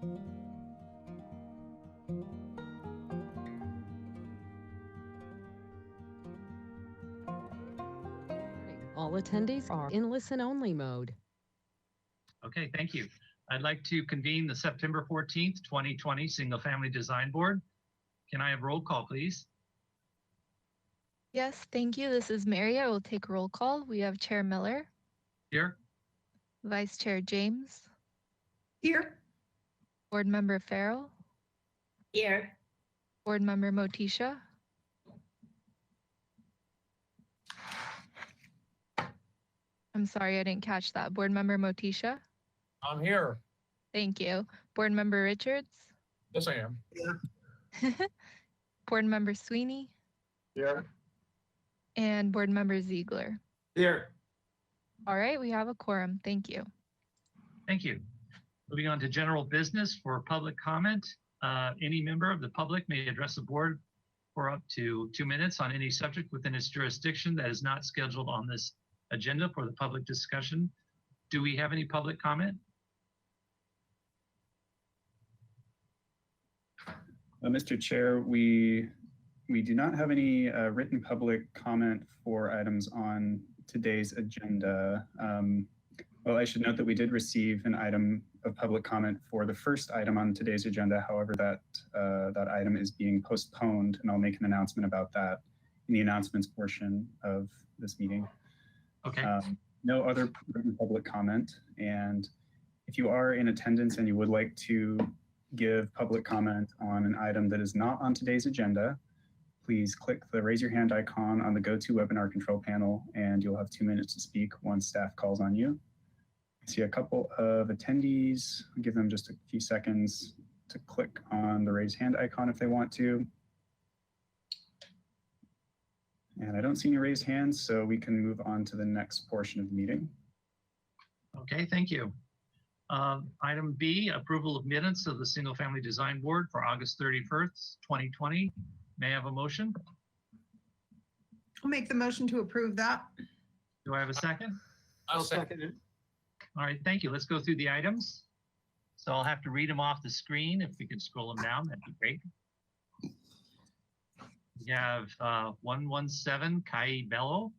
All attendees are in listen-only mode. Okay, thank you. I'd like to convene the September 14th, 2020 Single Family Design Board. Can I have roll call, please? Yes, thank you. This is Mary. I will take roll call. We have Chair Miller, Here. Vice Chair James, Here. Board Member Farrell, Here. Board Member Motisha, I'm sorry, I didn't catch that. Board Member Motisha. I'm here. Thank you. Board Member Richards. Yes, I am. Board Member Sweeney Here. and Board Member Ziegler. Here. All right, we have a quorum. Thank you. Thank you. Moving on to general business for public comment. Any member of the public may address the board for up to 2 minutes on any subject within its jurisdiction that is not scheduled on this agenda for the public discussion. Do we have any public comment? Mr. Chair, we do not have any written public comment for items on today's agenda. Well, I should note that we did receive an item of public comment for the first item on today's agenda. However, that item is being postponed, and I'll make an announcement about that in the announcements portion of this meeting. Okay. No other written public comment. And if you are in attendance and you would like to give public comment on an item that is not on today's agenda, please click the raise your hand icon on the GoToWebinar control panel, and you'll have 2 minutes to speak once staff calls on you. I see a couple of attendees. I'll give them just a few seconds to click on the raise hand icon if they want to. And I don't see any raised hands, so we can move on to the next portion of the meeting. Okay, thank you. Item B, approval of minutes of the Single Family Design Board for August 31st, 2020. May I have a motion? I'll make the motion to approve that. Do I have a second? I'll second it. All right, thank you. Let's go through the items. So I'll have to read them off the screen. If we could scroll them down, that'd be great. We have 117 Kai Bello.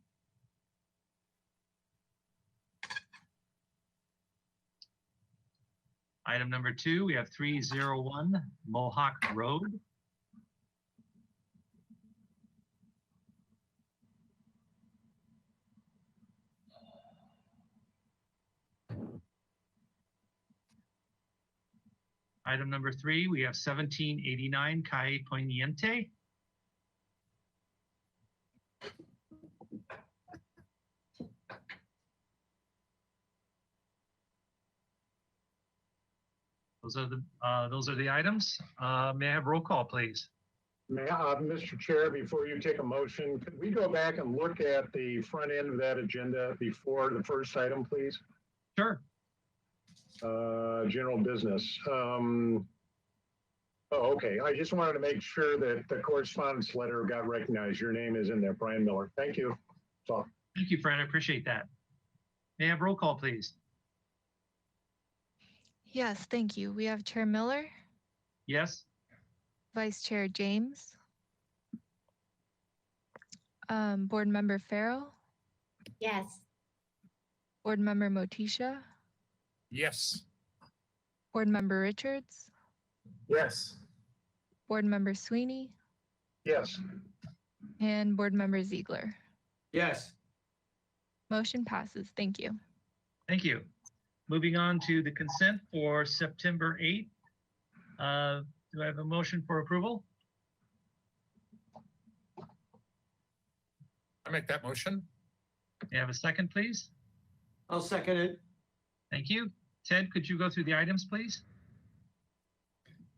Item number 2, we have 301 Mohawk Road. Item number 3, we have 1789 Calle Poniente. Those are the items. May I have roll call, please? Mr. Chair, before you take a motion, could we go back and look at the front end of that agenda before the first item, please? Sure. General business. Oh, okay. I just wanted to make sure that the correspondence letter got recognized. Your name is in there, Brian Miller. Thank you. So. Thank you, Fred. I appreciate that. May I have roll call, please? Yes, thank you. We have Chair Miller, Yes. Vice Chair James, Board Member Farrell, Yes. Board Member Motisha, Yes. Board Member Richards, Yes. Board Member Sweeney, Yes. and Board Member Ziegler. Yes. Motion passes. Thank you. Thank you. Moving on to the consent for September 8th. Do I have a motion for approval? I make that motion. May I have a second, please? I'll second it. Thank you. Ted, could you go through the items, please?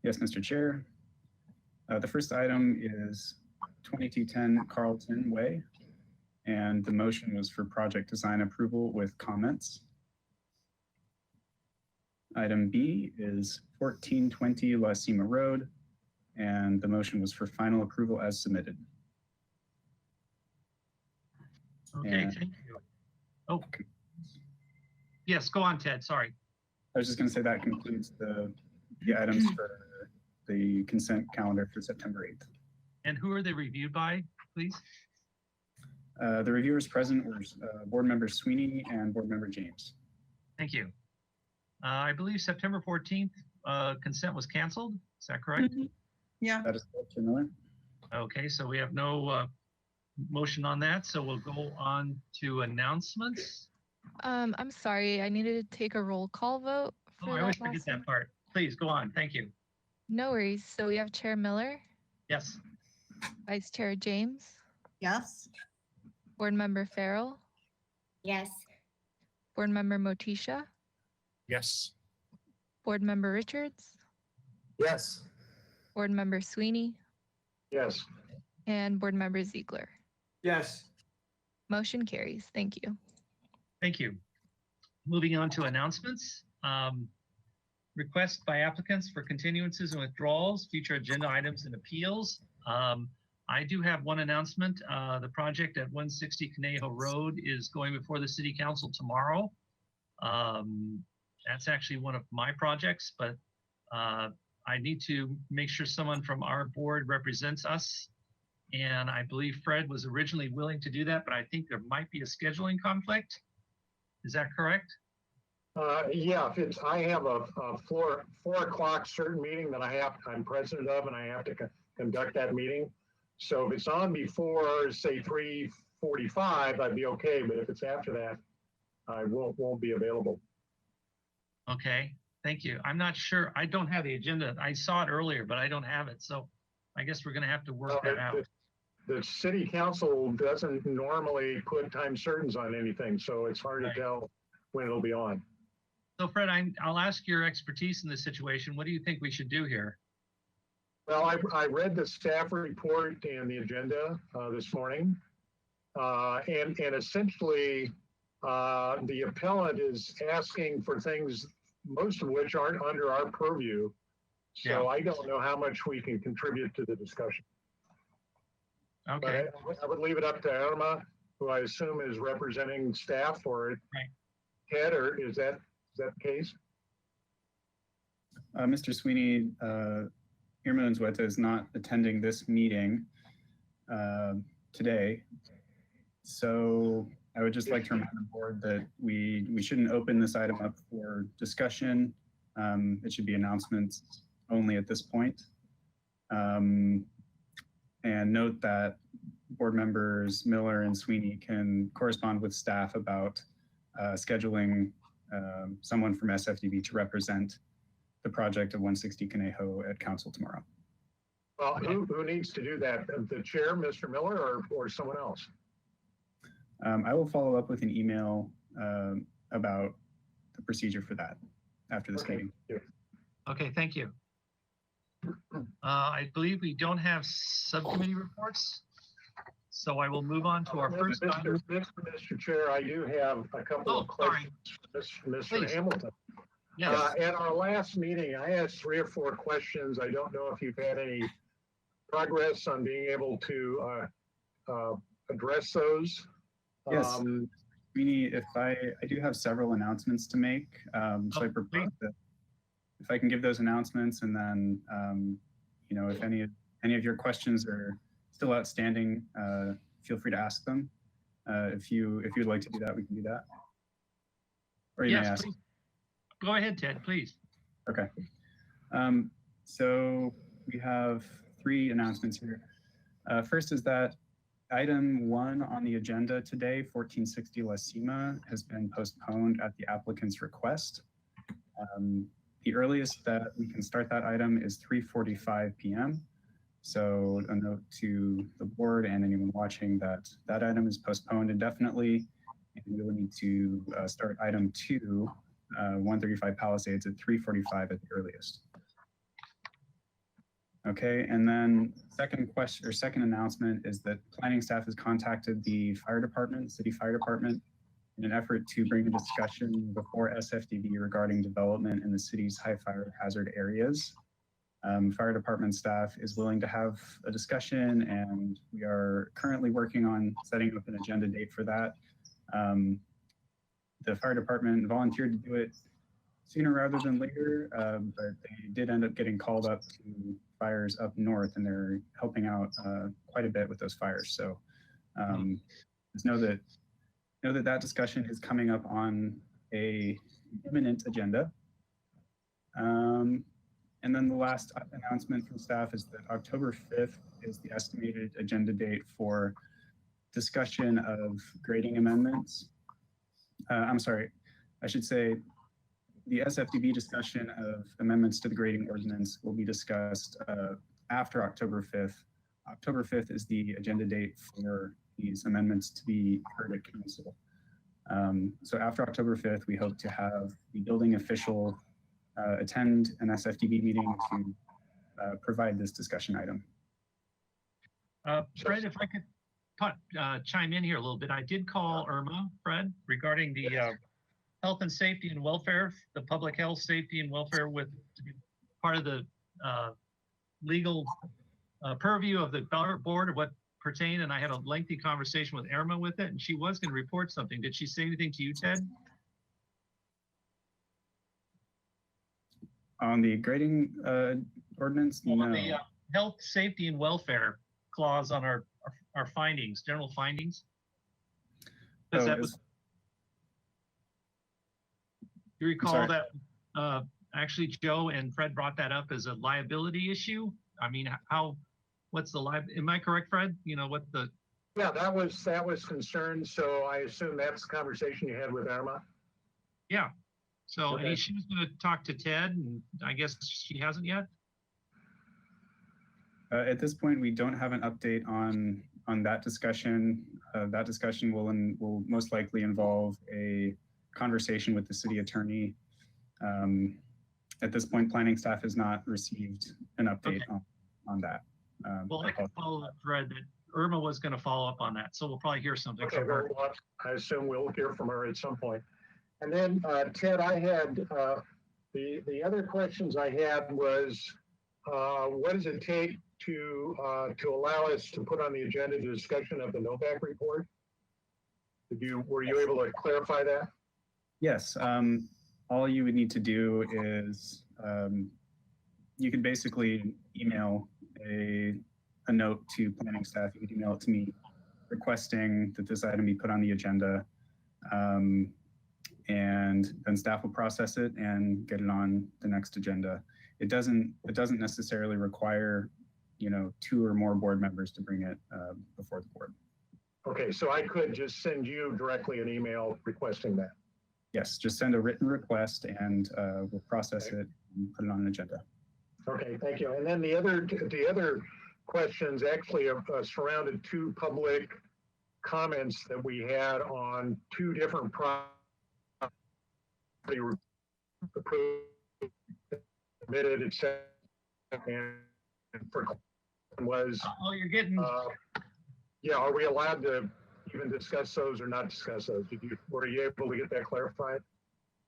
Yes, Mr. Chair. The first item is 2210 Carlton Way, and the motion was for project design approval with comments. Item B is 1420 La Cima Road, and the motion was for final approval as submitted. Okay, And- thank you. Oh, yes, go on, Ted. Sorry. I was just going to say that concludes the items for the consent calendar for September 8th. And who are they reviewed by, please? The reviewers present were Board Member Sweeney and Board Member James. Thank you. I believe September 14th consent was canceled. Is that correct? Yeah. That is correct, Chair Miller. Okay, so we have no motion on that. So we'll go on to announcements. I'm sorry, I needed to take a roll call vote Oh, for I that always forget last one. that part. Please go on. Thank you. No worries. So we have Chair Miller, Yes. Vice Chair James, Yes. Board Member Farrell, Yes. Board Member Motisha, Yes. Board Member Richards, Yes. Board Member Sweeney, Yes. and Board Member Ziegler. Yes. Motion carries. Thank you. Thank you. Moving on to announcements. Requests by applicants for continuances and withdrawals, future agenda items and appeals. I do have one announcement. The project at 160 Conejo Road is going before the City Council tomorrow. That's actually one of my projects, but I need to make sure someone from our board represents us. And I believe Fred was originally willing to do that, but I think there might be a scheduling conflict. Is that correct? Yeah, if it's, I have a 4 o'clock certain meeting that I'm president of, and I have to conduct that meeting. So if it's on before, say 3:45, I'd be okay. But if it's after that, I won't be available. Okay, thank you. I'm not sure. I don't have the agenda. I saw it earlier, but I don't have it. So I guess we're gonna have to work that out. The city council doesn't normally put time certains on anything, so it's hard to tell when it'll be on. So Fred, I'll ask your expertise in this situation. What do you think we should do here? Well, I read the staff report and the agenda this morning. And essentially, the appellant is asking for things, most of which aren't under our purview. So Yeah. I don't know how much we can contribute to the discussion. Okay, But I would leave it up to Irma, who I assume is representing staff, or Right. Ted, or is that the case? Mr. Sweeney, Irma Unzueta is not attending this meeting today. So I would just like to remind the board that we shouldn't open this item up for discussion. It should be announcements only at this point. And note that board members Miller and Sweeney can correspond with staff about scheduling someone from SFDB to represent the project of 160 Conejo at council tomorrow. Well, who needs to do that? The chair, Mr. Miller, or someone else? I will follow up with an email about the procedure for that after this Okay. meeting. okay, thank you. I believe we don't have subcommittee reports. So I will move on to our first. Mr. Chair, I do have a couple Oh, of sorry. questions, Mr. Please. Hamilton. Yes, At our last meeting, I asked 3 or 4 questions. I don't know if you've had any progress on being able to address those. Yes. Sweeney, if I do have several announcements to make. So I propose please. that if I can give those announcements, and then if any of your questions are still outstanding, feel free to ask them. If you'd like to do that, we can do that. Or you may yes, ask. please. Go ahead, Ted, please. Okay. So we have 3 announcements here. First is that item 1 on the agenda today, 1460 La Cima, has been postponed at the applicant's request. The earliest that we can start that item is 3:45 p.m. So a note to the board and anyone watching that that item is postponed indefinitely, and we will need to start item 2, 135 Palisades, at 3:45 at the earliest. Okay, and then second announcement is that planning staff has contacted the fire department, city fire department, in an effort to bring a discussion before SFDB regarding development in the city's high fire hazard areas. Fire department staff is willing to have a discussion, and we are currently working on setting up an agenda date for that. The fire department volunteered to do it sooner rather than later, but they did end up getting called up to fires up north, and they're helping out quite a bit with those fires. So just know that that discussion is coming up on a imminent agenda. And then the last announcement from staff is that October 5th is the estimated agenda date for discussion of grading amendments. I'm sorry, I should say the SFDB discussion of amendments to the grading ordinance will be discussed after October 5th. October 5th is the agenda date for these amendments to be heard at council. So after October 5th, we hope to have the building official attend an SFDB meeting to provide this discussion item. Fred, if I could chime in here a little bit, I did call Irma, Fred, regarding the health and safety and welfare, the public health, safety and welfare with part of the legal purview of the board of what pertained. And I had a lengthy conversation with Irma with it, and she was going to report something. Did she say anything to you, Ted? On the grading ordinance? On No. the health, safety, and welfare clause on our findings, general findings. Because Oh, that was, you recall sorry. that actually Joe and Fred brought that up as a liability issue? I mean, what's the am I correct, Fred? You know, what the, Yeah, that was concerned. So I assume that's the conversation you had with Irma. yeah. So Okay. she was going to talk to Ted, and I guess she hasn't yet. At this point, we don't have an update on that discussion. That discussion will most likely involve a conversation with the city attorney. At this point, planning staff has not received an update on that. Well, I can follow up, Fred, that Irma was going to follow up on that, so we'll probably hear something Okay, from her. well, I assume we'll hear from her at some point. And then, Ted, I had, the other questions I had was, what does it take to allow us to put on the agenda the discussion of the Novak report? Were you able to clarify that? Yes, all you would need to do is you could basically email a note to planning staff. You could email it to me requesting that this item be put on the agenda. And then staff will process it and get it on the next agenda. It doesn't necessarily require, 2 or more board members to bring it before the board. Okay, so I could just send you directly an email requesting that. Yes, just send a written request and we'll process it and put it on an agenda. Okay, thank you. And then the other questions actually surrounded 2 public comments that we had on 2 different projects approved, submitted, etc. And for was, Oh, you're getting, yeah, are we allowed to even discuss those or not discuss those? Were you able to get that clarified?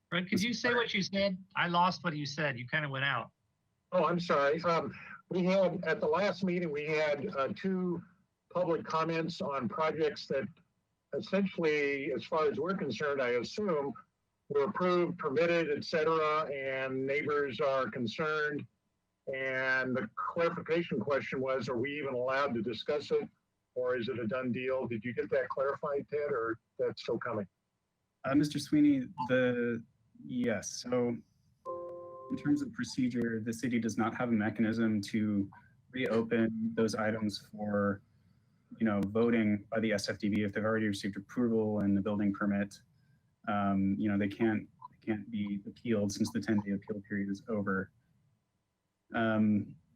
Fred, could you say what you said? I lost what you said. You kind of went out. Oh, I'm sorry. We had, at the last meeting, we had 2 public comments on projects that essentially, as far as we're concerned, I assume, were approved, permitted, et cetera, and neighbors are concerned. And the clarification question was, are we even allowed to discuss it, or is it a done deal? Did you get that clarified, Ted, or that's still coming? Mr. Sweeney, yes. So in terms of procedure, the city does not have a mechanism to reopen those items for, voting by the SFDB if they've already received approval and the building permit. They can't be appealed since the 10-day appeal period is over.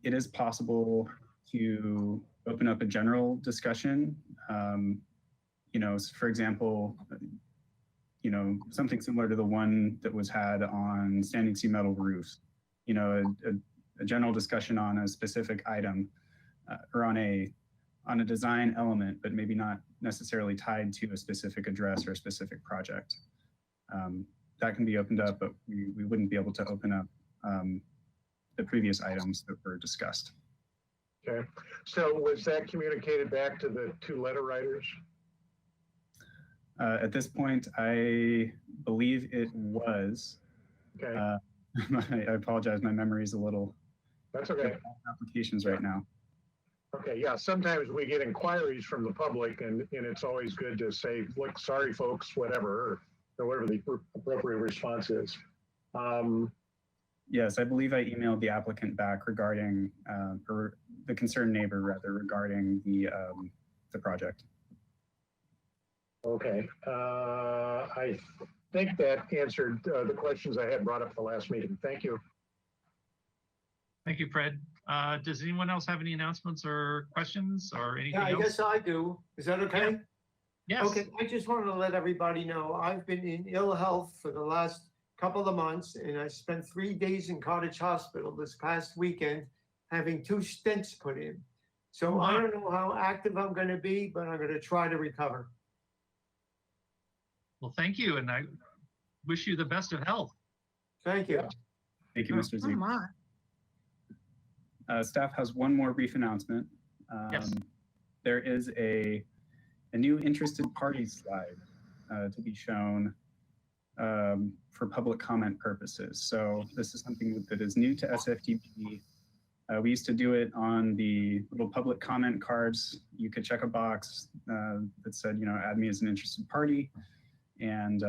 It is possible to open up a general discussion. For example, something similar to the one that was had on standing seam metal roofs. A general discussion on a specific item or on a design element, but maybe not necessarily tied to a specific address or a specific project. That can be opened up, but we wouldn't be able to open up the previous items that were discussed. Okay, so was that communicated back to the 2 letter writers? At this point, I believe it was. Okay, I apologize. My memory is a little that's okay. applications right now. Okay, yeah, sometimes we get inquiries from the public and it's always good to say, look, sorry, folks, whatever, or whatever the appropriate response is. Yes, I believe I emailed the applicant back regarding, or the concerned neighbor rather, regarding the project. Okay, I think that answered the questions I had brought up at the last meeting. Thank you. Thank you, Fred. Does anyone else have any announcements or questions or anything Yeah, I else? guess I do. Is that okay? Yes. Okay, I just wanted to let everybody know, I've been in ill health for the last couple of months, and I spent 3 days in Cottage Hospital this past weekend having 2 stents put in. So I don't know how active I'm gonna be, but I'm gonna try to recover. Well, thank you, and I wish you the best of health. Thank you. Thank you, Mr. Oh, Z. my. Staff has one more brief announcement. Yes. There is a new interested parties slide to be shown for public comment purposes. So this is something that is new to SFDB. We used to do it on the little public comment cards. You could check a box that said, add me as an interested party. And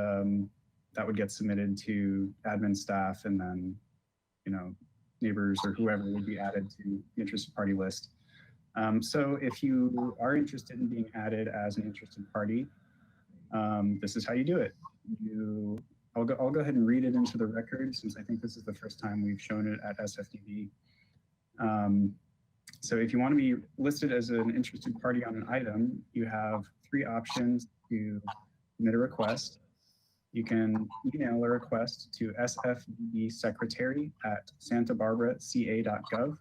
that would get submitted to admin staff, and then, neighbors or whoever would be added to the interested party list. So if you are interested in being added as an interested party, this is how you do it. I'll go ahead and read it into the record, since I think this is the first time we've shown it at SFDB. So if you want to be listed as an interested party on an item, you have 3 options to submit a request. You can email a request to sfdbsecretary@santabarbaraca.gov.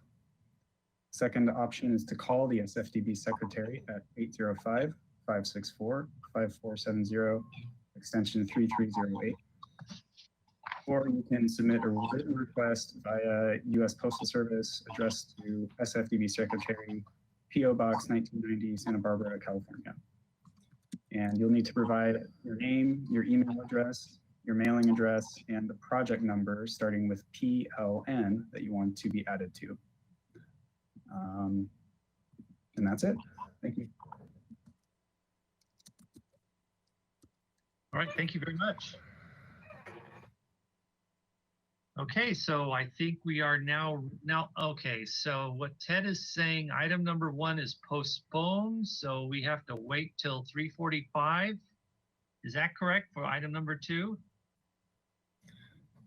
Second option is to call the SFDB secretary at 805-564-5470, extension 3308. Or you can submit a written request via U.S. Postal Service addressed to SFDB Secretary, P.O. Box 1990, Santa Barbara, California. And you'll need to provide your name, your email address, your mailing address, and the project number starting with PLN that you want to be added to. And that's it. Thank you. All right, thank you very much. Okay, so I think we are now, okay, so what Ted is saying, item number 1 is postponed, so we have to wait till 3:45. Is that correct for item number 2?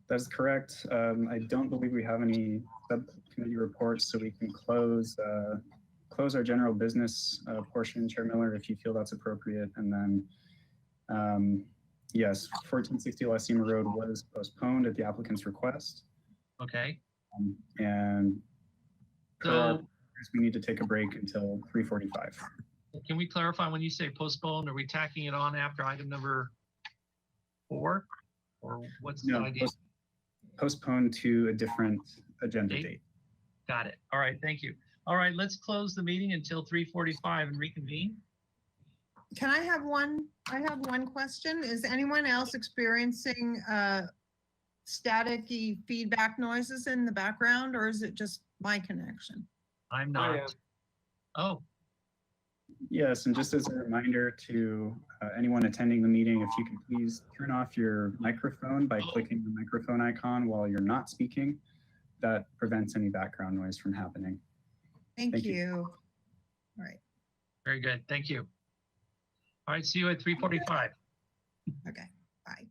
That's correct. I don't believe we have any subcommittee reports, so we can close our general business portion, Chair Miller, if you feel that's appropriate. And then, yes, 1460 La Cima Road was postponed at the applicant's request. Okay, And per our so procedures, we need to take a break until 3:45. can we clarify, when you say postponed, are we tacking it on after item number 4? Or what's the No, idea? postponed to a different agenda Date? date. Got it. All right, thank you. All right, let's close the meeting until 3:45 and reconvene. Can I have one? I have one question. Is anyone else experiencing staticky feedback noises in the background, or is it just my connection? I'm I am. not. Oh, Yes, and just as a reminder to anyone attending the meeting, if you could please turn off your microphone by clicking the microphone icon while you're not speaking. That prevents any background noise from happening. Thank Thank you. you. All right, very good. Thank you. All right, see you at 3:45. okay, bye.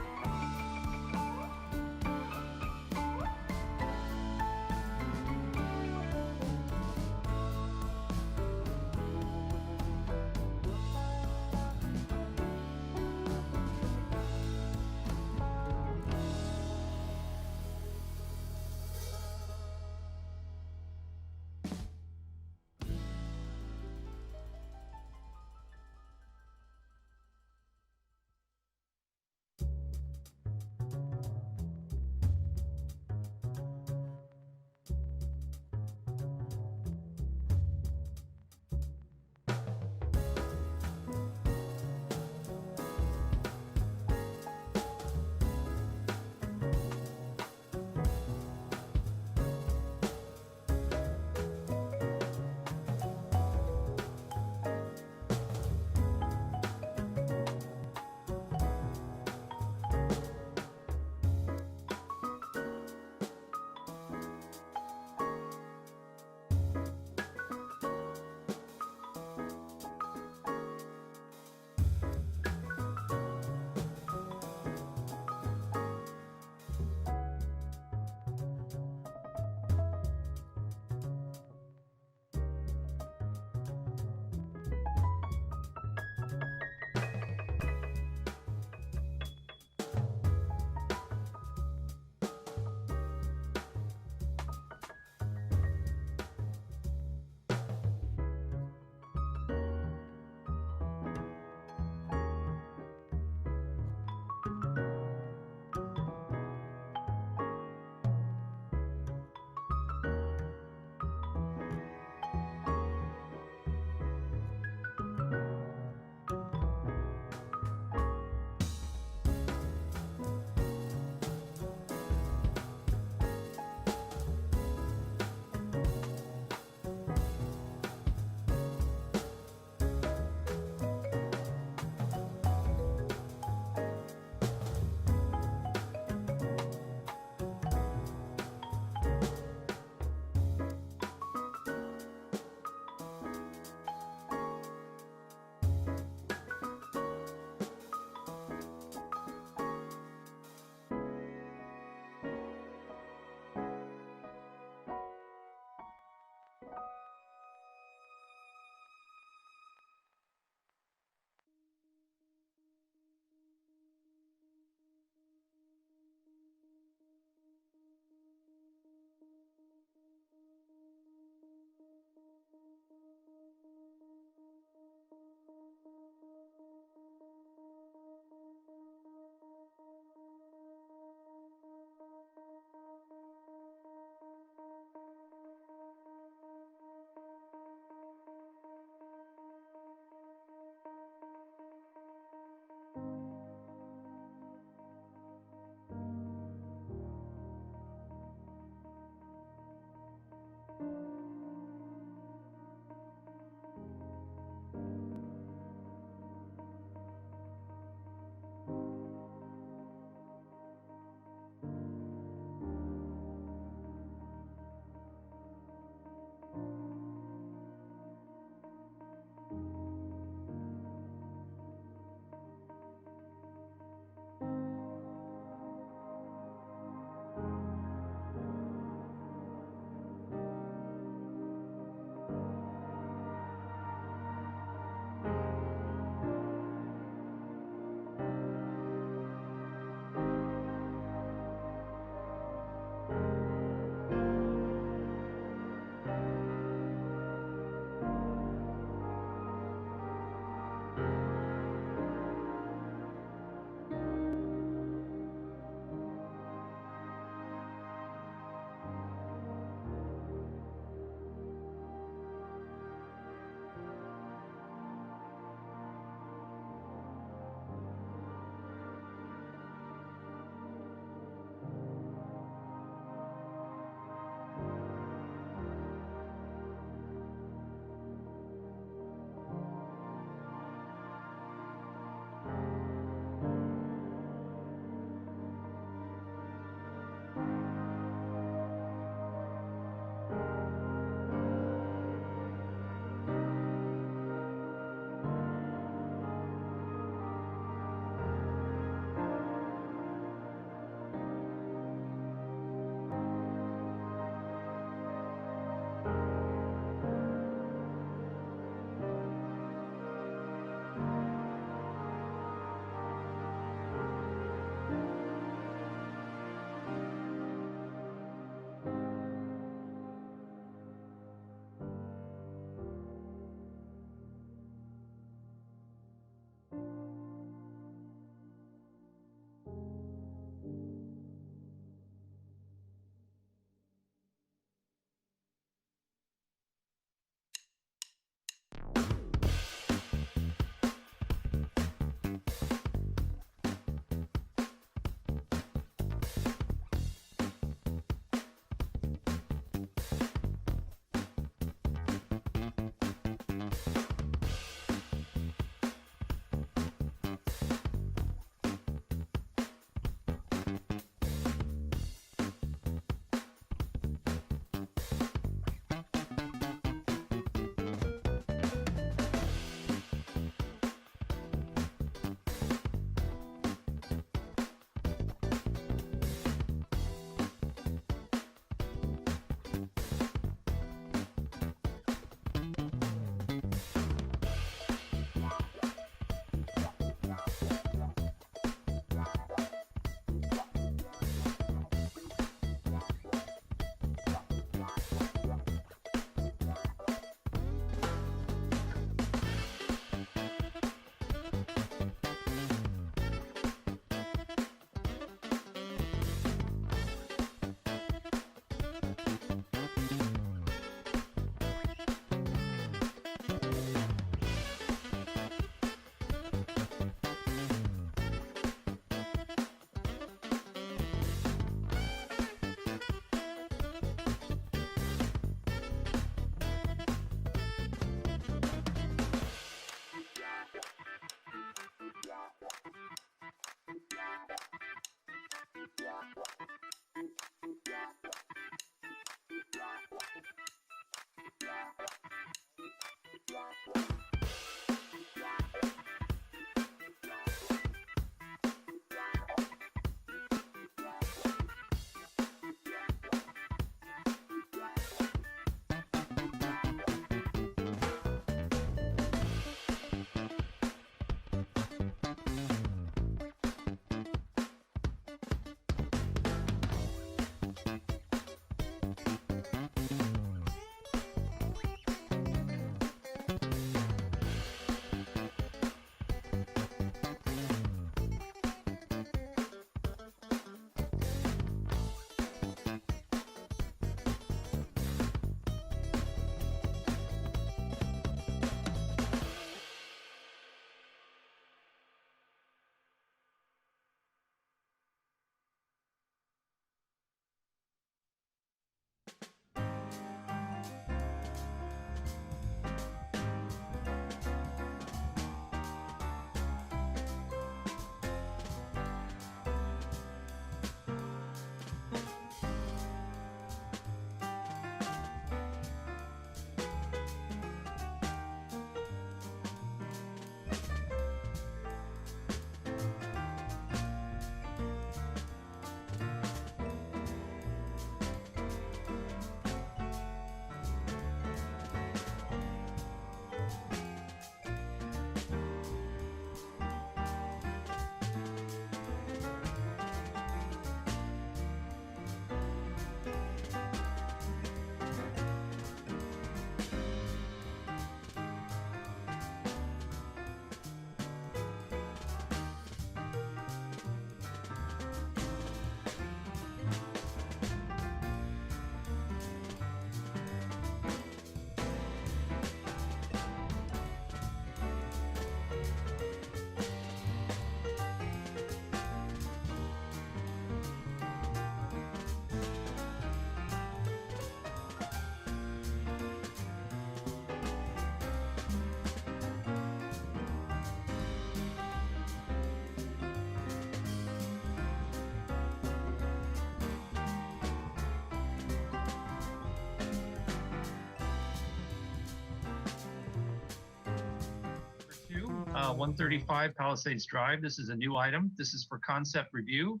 135 Palisades Drive. This is a new item. This is for concept review.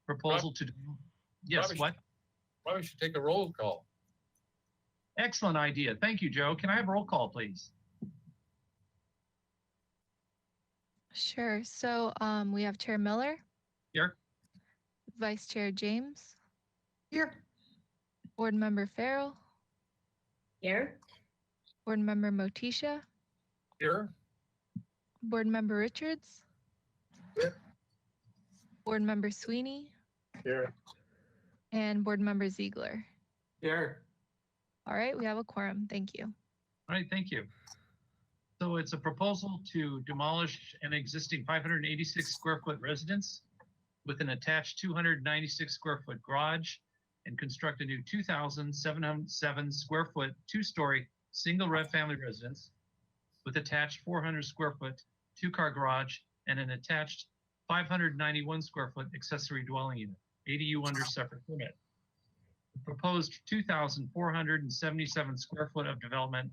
Proposal to, yes, Rob, what? Why we should take a roll call? Excellent idea. Thank you, Joe. Can I have a roll call, please? Sure. So we have Chair Miller, Here. Vice Chair James, Here. Board Member Farrell, Here. Board Member Motisha, Here? Board Member Richards, Here. Board Member Sweeney, Here. and Board Member Ziegler. Here. All right, we have a quorum. Thank you. All right, thank you. So it's a proposal to demolish an existing 586 square foot residence with an attached 296 square foot garage and construct a new 2,707 square foot, two-story, single family residence with attached 400 square foot, two-car garage and an attached 591 square foot accessory dwelling unit, ADU under separate permit. The proposed 2,477 square foot of development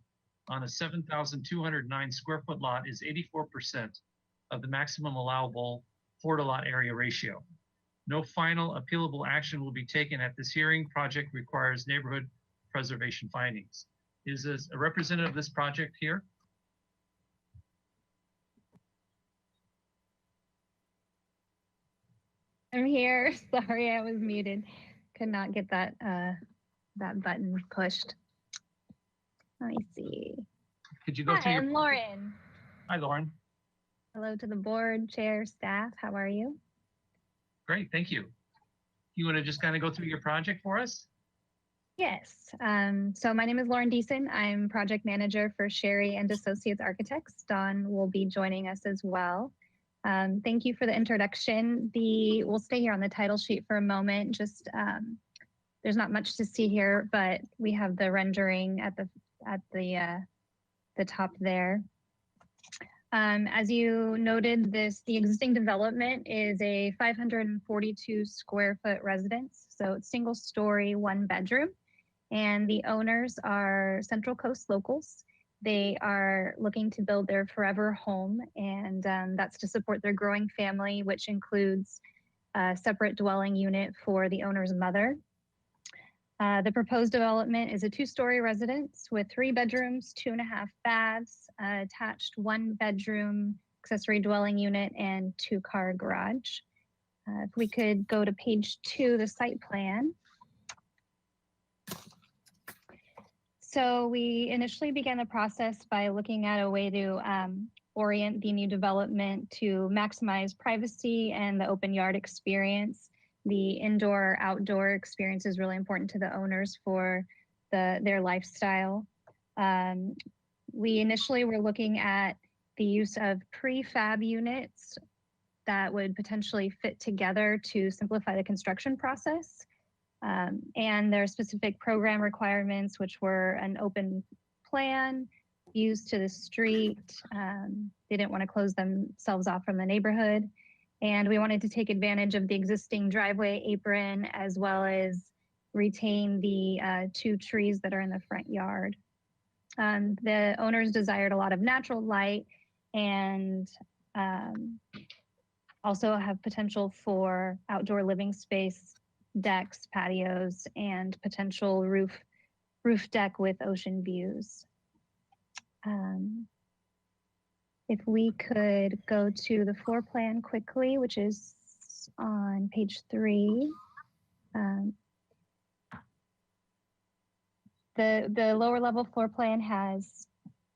on a 7,209 square foot lot is 84% of the maximum allowable floor to lot area ratio. No final appealable action will be taken at this hearing. Project requires neighborhood preservation findings. Is this a representative of this project here? I'm here. Sorry, I was muted. Could not get that that button pushed. Let me see. Could you go Hi, to your, I'm Lauren. hi, Lauren. Hello to the board, chair, staff. How are you? Great, thank you. You want to just kind of go through your project for us? Yes. So my name is Lauren Deason. I'm project manager for Sherry and Associates Architects. Don will be joining us as well. Thank you for the introduction. We'll stay here on the title sheet for a moment. Just there's not much to see here, but we have the rendering at the top there. As you noted, the existing development is a 542 square foot residence. So it's single story, one bedroom. And the owners are Central Coast locals. They are looking to build their forever home, and that's to support their growing family, which includes a separate dwelling unit for the owner's mother. The proposed development is a two-story residence with 3 bedrooms, 2.5 baths, attached 1 bedroom accessory dwelling unit, and 2-car garage. If we could go to page 2, the site plan. So we initially began the process by looking at a way to orient the new development to maximize privacy and the open yard experience. The indoor-outdoor experience is really important to the owners for their lifestyle. We initially were looking at the use of prefab units that would potentially fit together to simplify the construction process. And there are specific program requirements, which were an open plan, views to the street. They didn't want to close themselves off from the neighborhood. And we wanted to take advantage of the existing driveway apron as well as retain the 2 trees that are in the front yard. The owners desired a lot of natural light and also have potential for outdoor living space, decks, patios, and potential roof deck with ocean views. If we could go to the floor plan quickly, which is on page 3. The lower level floor plan has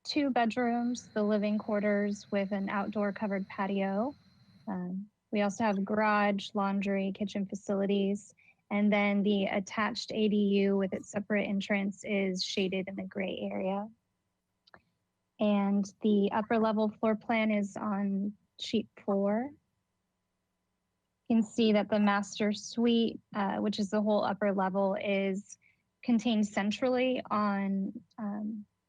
2 bedrooms, the living quarters with an outdoor covered patio. We also have garage, laundry, kitchen facilities, and then the attached ADU with its separate entrance is shaded in the gray area. And the upper level floor plan is on sheet 4. You can see that the master suite, which is the whole upper level, is contained centrally on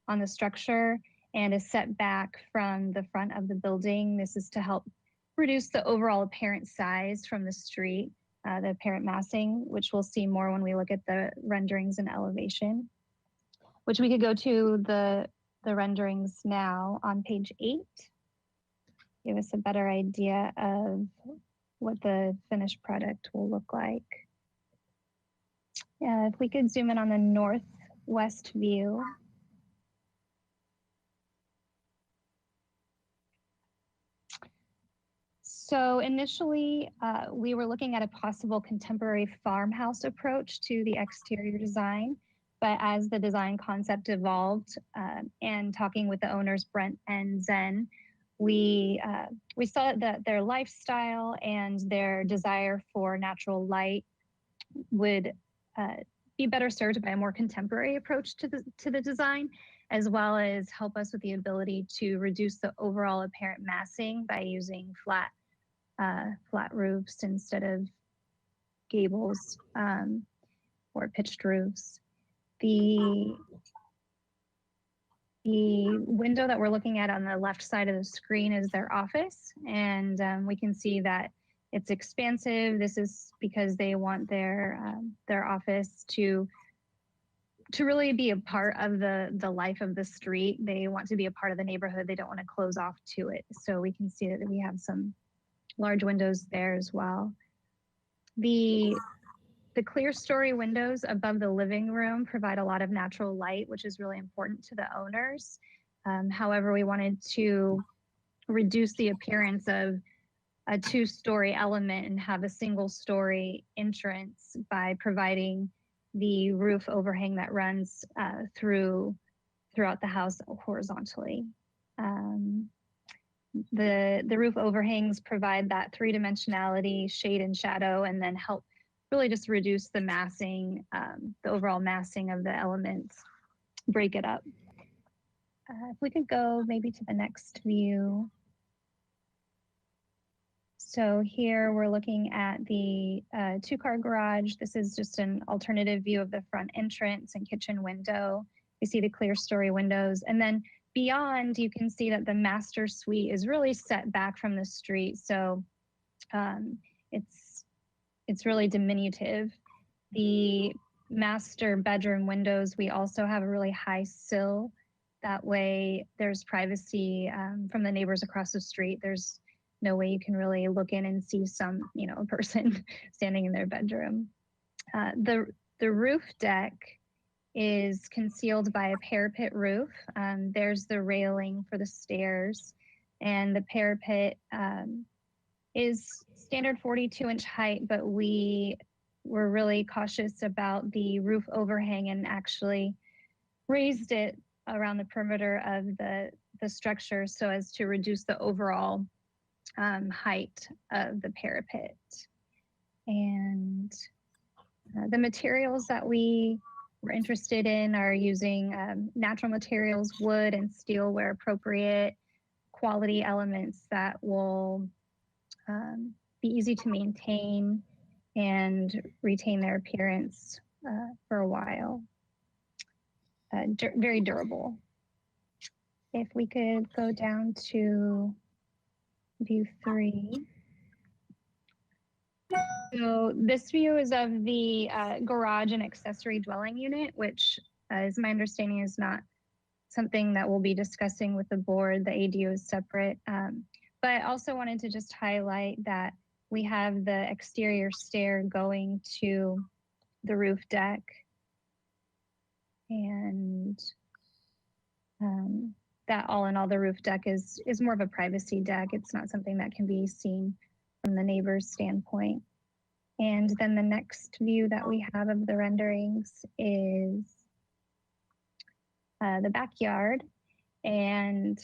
the structure and is set back from the front of the building. This is to help reduce the overall apparent size from the street, the apparent massing, which we'll see more when we look at the renderings and elevation, which we could go to the renderings now on page 8. give us a better idea of what the finished product will look like. If we could zoom in on the northwest view. So initially, we were looking at a possible contemporary farmhouse approach to the exterior design. But as the design concept evolved and talking with the owners, Brent and Zen, we saw that their lifestyle and their desire for natural light would be better served by a more contemporary approach to the design, as well as help us with the ability to reduce the overall apparent massing by using flat roofs instead of gables or pitched roofs. The window that we're looking at on the left side of the screen is their office, and we can see that it's expansive. This is because they want their office to really be a part of the life of the street. They want to be a part of the neighborhood. They don't want to close off to it. So we can see that we have some large windows there as well. The clear story windows above the living room provide a lot of natural light, which is really important to the owners. However, we wanted to reduce the appearance of a two-story element and have a single-story entrance by providing the roof overhang that runs throughout the house horizontally. The roof overhangs provide that three-dimensionality, shade and shadow, and then help really just reduce the massing, the overall massing of the elements, break it up. If we could go maybe to the next view. So here we're looking at the two-car garage. This is just an alternative view of the front entrance and kitchen window. You see the clear story windows. And then beyond, you can see that the master suite is really set back from the street. So it's really diminutive. The master bedroom windows, we also have a really high sill. That way there's privacy from the neighbors across the street. There's no way you can really look in and see a person standing in their bedroom. The roof deck is concealed by a parapet roof. There's the railing for the stairs, and the parapet is standard 42-inch height, but we were really cautious about the roof overhang and actually raised it around the perimeter of the structure so as to reduce the overall height of the parapet. And the materials that we were interested in are using natural materials, wood and steel where appropriate, quality elements that will be easy to maintain and retain their appearance for a while. Very durable. If we could go down to view 3. So this view is of the garage and accessory dwelling unit, which is my understanding is not something that we'll be discussing with the board. The ADU is separate. But I also wanted to just highlight that we have the exterior stair going to the roof deck. And that all in all, the roof deck is more of a privacy deck. It's not something that can be seen from the neighbor's standpoint. And then the next view that we have of the renderings is the backyard. And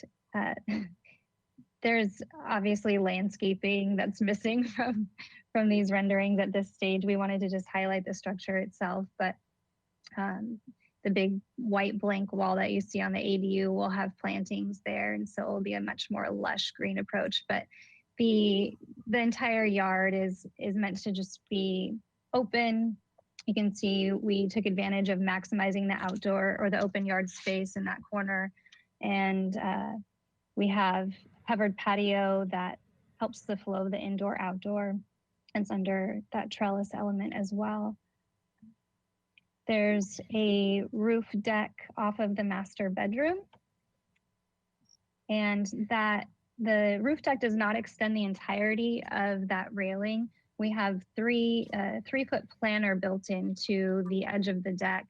there's obviously landscaping that's missing from these renderings at this stage. We wanted to just highlight the structure itself, but the big white blank wall that you see on the ADU will have plantings there, and so it will be a much more lush green approach. But the entire yard is meant to just be open. You can see we took advantage of maximizing the outdoor or the open yard space in that corner, and we have covered patio that helps the flow of the indoor-outdoor. It's under that trellis element as well. There's a roof deck off of the master bedroom, and that the roof deck does not extend the entirety of that railing. We have 3-foot planter built into the edge of the deck.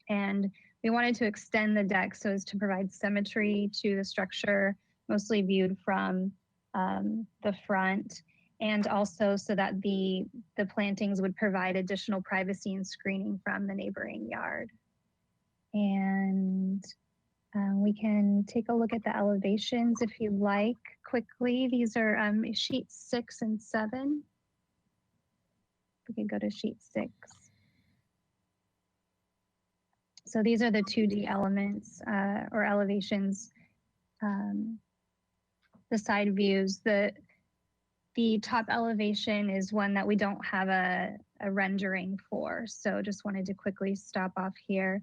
And we wanted to extend the deck so as to provide symmetry to the structure, mostly viewed from the front, and also so that the plantings would provide additional privacy and screening from the neighboring yard. And we can take a look at the elevations if you like quickly. These are sheets 6 and 7. We can go to sheet 6. So these are the 2D elements or elevations, the side views. The top elevation is one that we don't have a rendering for. So just wanted to quickly stop off here.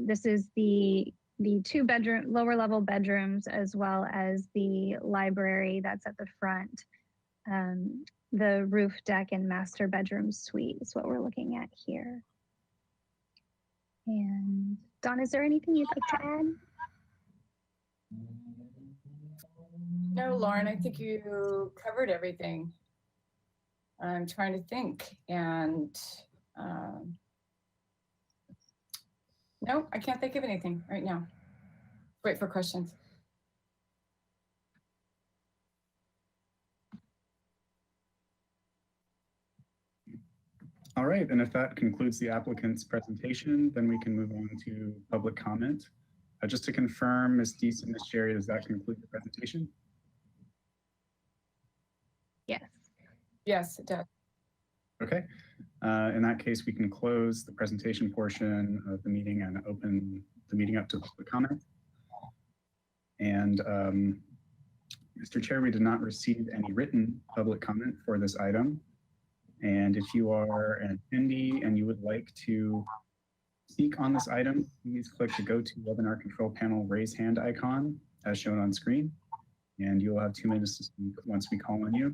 This is the 2-bedroom, lower level bedrooms, as well as the library that's at the front. The roof deck and master bedroom suite is what we're looking at here. And Dawn, is there anything you'd like to add? No, Lauren, I think you covered everything. I'm trying to think, and no, I can't think of anything right now. Wait for questions. All right, and if that concludes the applicant's presentation, then we can move on to public comment. Just to confirm, Ms. Deese and Ms. Jerry, does that conclude the presentation? Yes. Yes, it does. Okay. In that case, we can close the presentation portion of the meeting and open the meeting up to public comment. And Mr. Chair, we did not receive any written public comment for this item. And if you are an attendee and you would like to speak on this item, please click the Go to Webinar Control Panel raise hand icon as shown on screen. And you will have 2 minutes to speak once we call on you.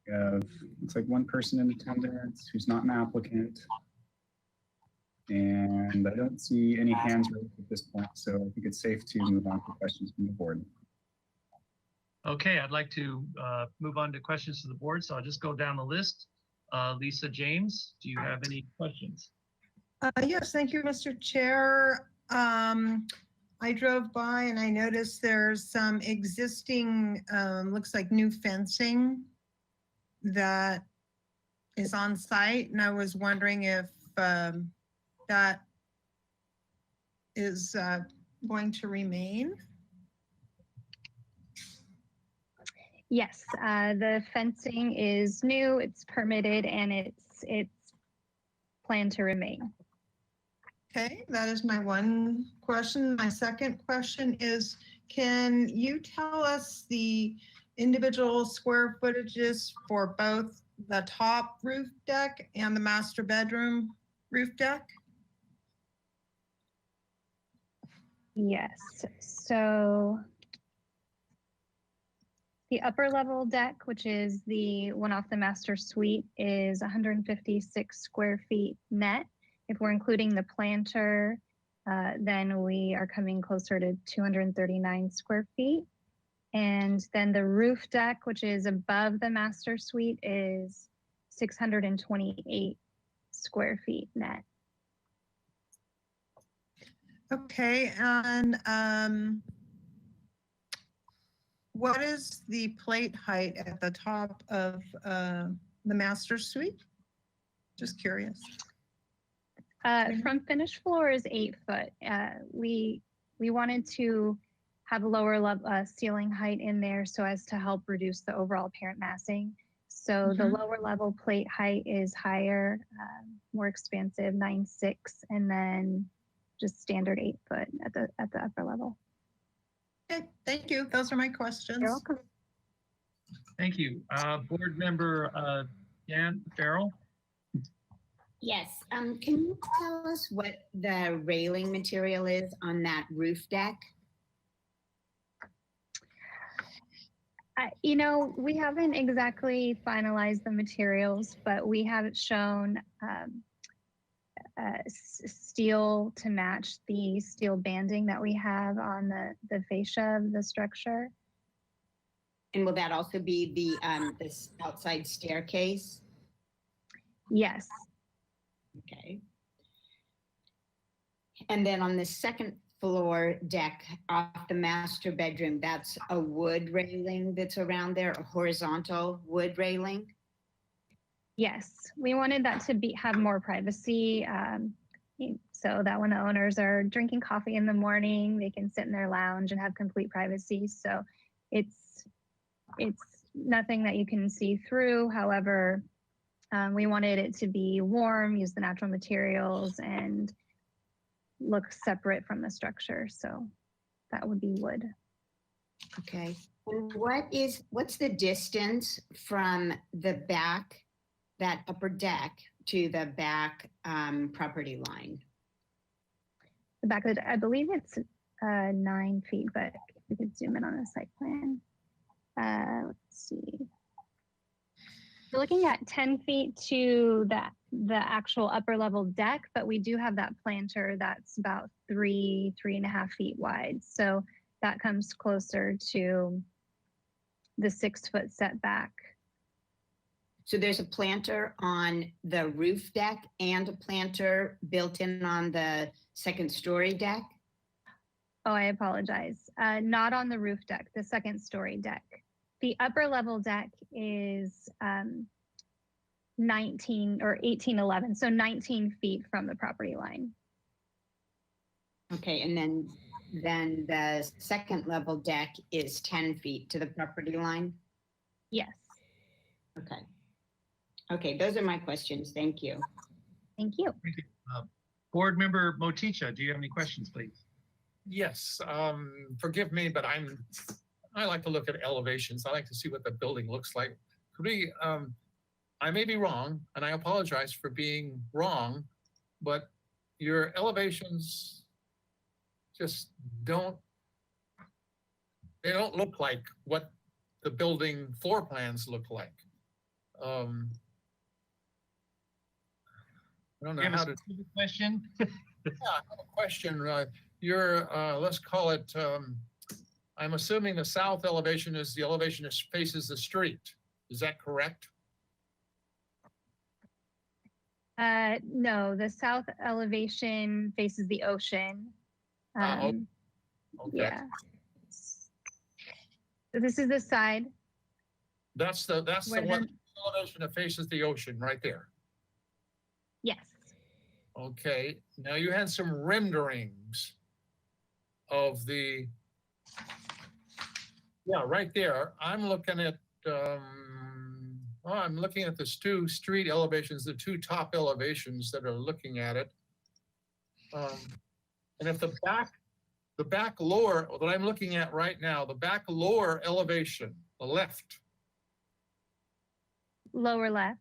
We have, looks like 1 person in attendance who's not an applicant. And I don't see any hands raised at this point, so I think it's safe to move on to questions from the board. Okay, I'd like to move on to questions to the board, so I'll just go down the list. Lisa James, do you have any questions? Yes, thank you, Mr. Chair. I drove by and I noticed there's some existing, looks like new fencing that is on site, and I was wondering if that is going to remain. Yes, the fencing is new, it's permitted, and it's planned to remain. Okay, that is my one question. My second question is, can you tell us the individual square footages for both the top roof deck and the master bedroom roof deck? Yes, so the upper level deck, which is the one off the master suite, is 156 square feet net. If we're including the planter, then we are coming closer to 239 square feet. And then the roof deck, which is above the master suite, is 628 square feet net. Okay, and what is the plate height at the top of the master suite? Just curious. From finished floor is 8 foot. We wanted to have a lower level ceiling height in there so as to help reduce the overall apparent massing. So the lower level plate height is higher, more expansive, 9.6, and then just standard 8 foot at the upper level. Okay, thank you. Those are my questions. You're welcome. Thank you. Board member Dan Farrell. Yes, can you tell us what the railing material is on that roof deck? You know, we haven't exactly finalized the materials, but we have shown steel to match the steel banding that we have on the fascia of the structure. And will that also be the this outside staircase? Yes. Okay. And then on the second floor deck off the master bedroom, that's a wood railing that's around there, a horizontal wood railing? Yes, we wanted that to have more privacy, so that when the owners are drinking coffee in the morning, they can sit in their lounge and have complete privacy. So it's nothing that you can see through. However, we wanted it to be warm, use the natural materials, and look separate from the structure. So that would be wood. Okay. And what's the distance from the back, that upper deck, to the back property line? The back of I believe it's 9 feet, but we could zoom in on the site plan. Let's see. We're looking at 10 feet to the actual upper level deck, but we do have that planter that's about 3.5 feet wide. So that comes closer to the 6-foot setback. So there's a planter on the roof deck and a planter built in on the second story deck? Oh, I apologize. Not on the roof deck, the second story deck. The upper level deck is 19 or 1811, so 19 feet from the property line. Okay, and then the second level deck is 10 feet to the property line? Yes. Okay. Okay, those are my questions. Thank you. Thank you. Board Member Moticha, do you have any questions, please? Yes, forgive me, but I like to look at elevations. I like to see what the building looks like. Could we, I may be wrong, and I apologize for being wrong, but your elevations just they don't look like what the building floor plans look like. I don't know You have how a to. specific question? Yeah, I have a question. Let's call it, I'm assuming the south elevation is the elevation that faces the street. Is that correct? No, the south elevation faces the ocean. Okay. Yeah. So this is the side. That's the Where one elevation that faces the ocean right there. Yes. Okay, now you had some renderings of right there. I'm looking at, I'm looking at the two street elevations, the two top elevations that are looking at it. And if the back lower, that I'm looking at right now, the back lower elevation, the left. Lower left.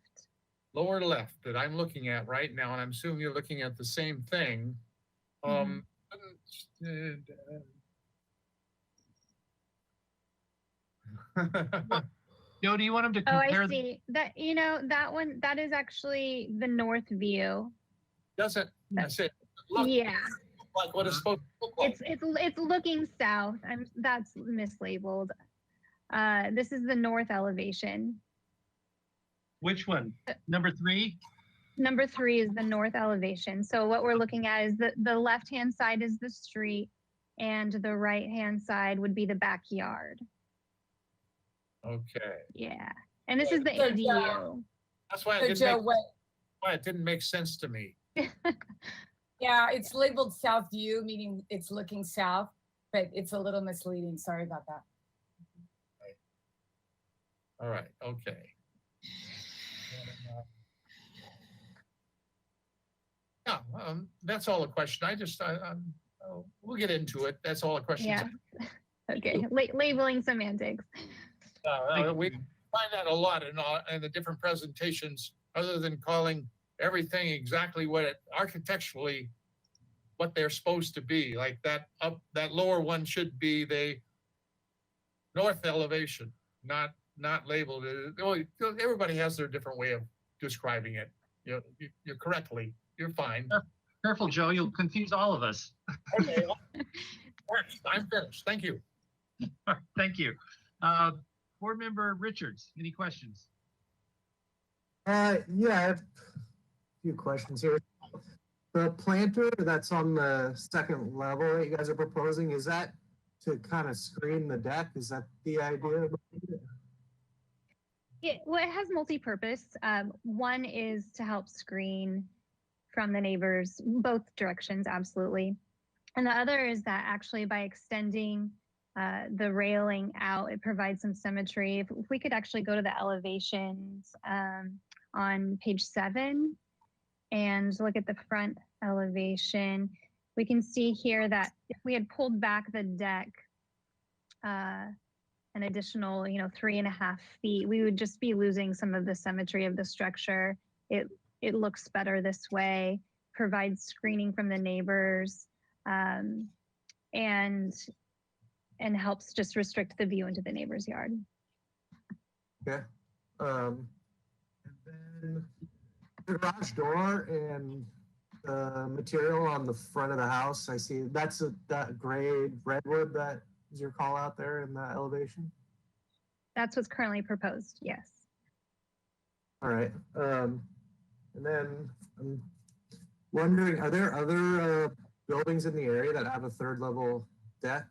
Lower left that I'm looking at right now, and I'm assuming you're looking at the same thing. Joe, do you want him to Oh, compare? I see. That, that one, that is actually the north view. Doesn't, I said, look Yeah. like what it's supposed to look like. It's looking south. That's mislabeled. This is the north elevation. Which one? Number 3? Number 3 is the north elevation. So what we're looking at is the left-hand side is the street, and the right-hand side would be the backyard. Okay. Yeah. And this is the So, ADU. That's why it didn't make sense to me. Yeah, it's labeled south view, meaning it's looking south, but it's a little misleading. Sorry about that. All right, okay. Yeah, that's all the question. We'll get into it. That's all the questions. Yeah. Okay. Labeling semantics. We find that a lot in the different presentations, other than calling everything exactly architecturally what they're supposed to be. Like that lower one should be the north elevation, not labeled. Everybody has their different way of describing it. You're correctly. You're fine. Careful, Joe. You'll confuse all of us. Okay. I'm finished. Thank you. Thank you. Board Member Richards, any questions? Yeah, I have a few questions here. The planter that's on the second level that you guys are proposing, is that to kind of screen the deck? Is that the idea? Well, it has multi-purpose. One is to help screen from the neighbors, both directions, absolutely. And the other is that actually by extending the railing out, it provides some symmetry. If we could actually go to the elevations on page 7 and look at the front elevation, we can see here that if we had pulled back the deck an additional, 3.5 feet, we would just be losing some of the symmetry of the structure. It looks better this way, provides screening from the neighbors, and helps just restrict the view into the neighbor's yard. Okay. And then the garage door and the material on the front of the house, I see that's that gray redwood that is your call out there in that elevation? That's what's currently proposed, yes. All right. And then I'm wondering, are there other buildings in the area that have a third level deck?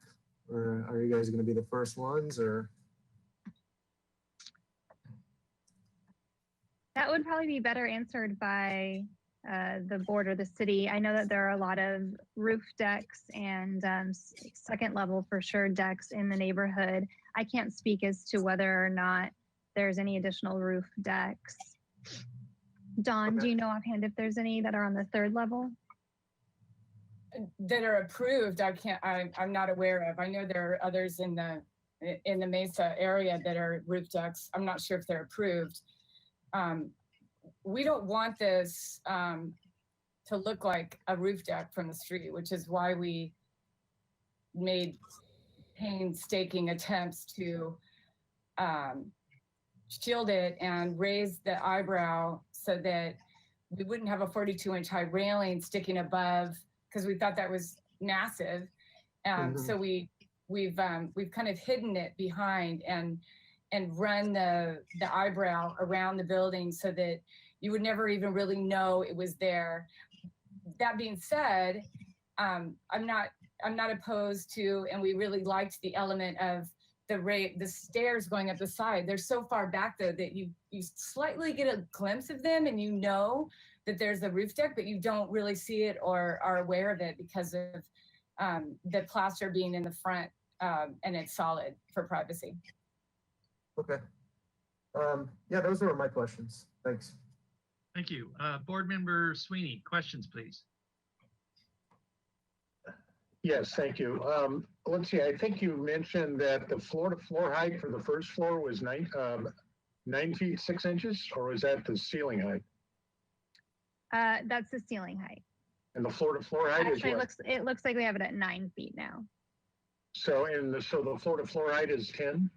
Or are you guys going to be the first ones, or? That would probably be better answered by the board or the city. I know that there are a lot of roof decks and second level for sure decks in the neighborhood. I can't speak as to whether or not there's any additional roof decks. Dawn, Okay. do you know offhand if there's any that are on the third level? That are approved, I'm not aware of. I know there are others in the Mesa area that are roof decks. I'm not sure if they're approved. We don't want this to look like a roof deck from the street, which is why we made painstaking attempts to shield it and raise the eyebrow so that we wouldn't have a 42-inch high railing sticking above, because we thought that was massive. So we've kind of hidden it behind and run the eyebrow around the building so that you would never even really know it was there. That being said, I'm not opposed to, and we really liked the element of the stairs going up the side. They're so far back though that you slightly get a glimpse of them, and you know that there's a roof deck, but you don't really see it or are aware of it because of the plaster being in the front, and it's solid for privacy. Okay. Yeah, those were my questions. Thanks. Thank you. Board Member Sweeney, questions, please. Yes, thank you. Let's see, I think you mentioned that the floor-to-floor height for the first floor was 9 feet 6 inches, or was that the ceiling height? That's the ceiling height. And the floor-to-floor height Actually, is what? it looks like we have it at 9 feet now. So the floor-to-floor height is 10?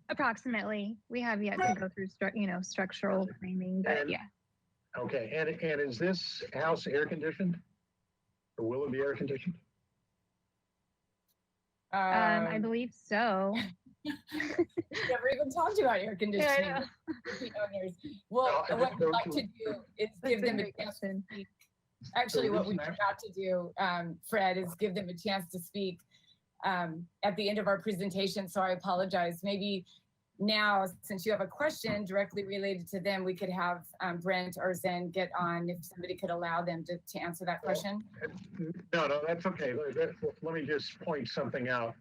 Approximately. We have yet to go through structural framing, but And- yeah. Okay, and is this house air conditioned? Or will it be air conditioned? I believe so. Never even talked about air conditioning. know. The owners. Well, No, I what just we'd don't like do to it. do is That's give a them a great chance to question. speak. Actually, So what we reason I- forgot to do, Fred, is give them a chance to speak at the end of our presentation. So I apologize. Maybe now, since you have a question directly related to them, we could have Brent or Zen get on if somebody could allow them to answer that question. No, that's okay. Let me just point something out.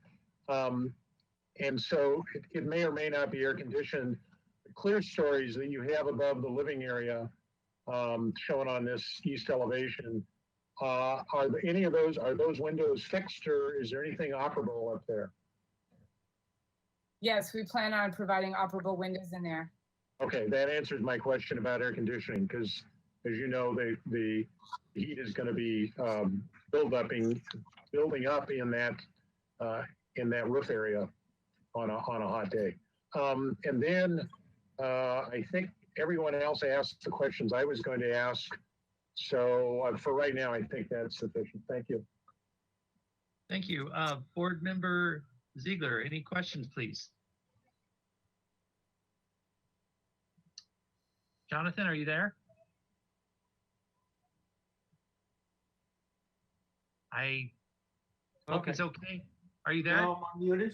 And so it may or may not be air conditioned. The clear stories that you have above the living area shown on this east elevation, are those windows fixed, or is there anything operable up there? Yes, we plan on providing operable windows in there. Okay, that answers my question about air conditioning, because as you know, the heat is going to be building up in that roof area on a hot day. And then I think everyone else asked the questions I was going to ask. So for right now, I think that's sufficient. Thank you. Thank you. Board Member Ziegler, any questions, please? Jonathan, are you there? I hope it's okay. Are you there? Now I'm unmuted.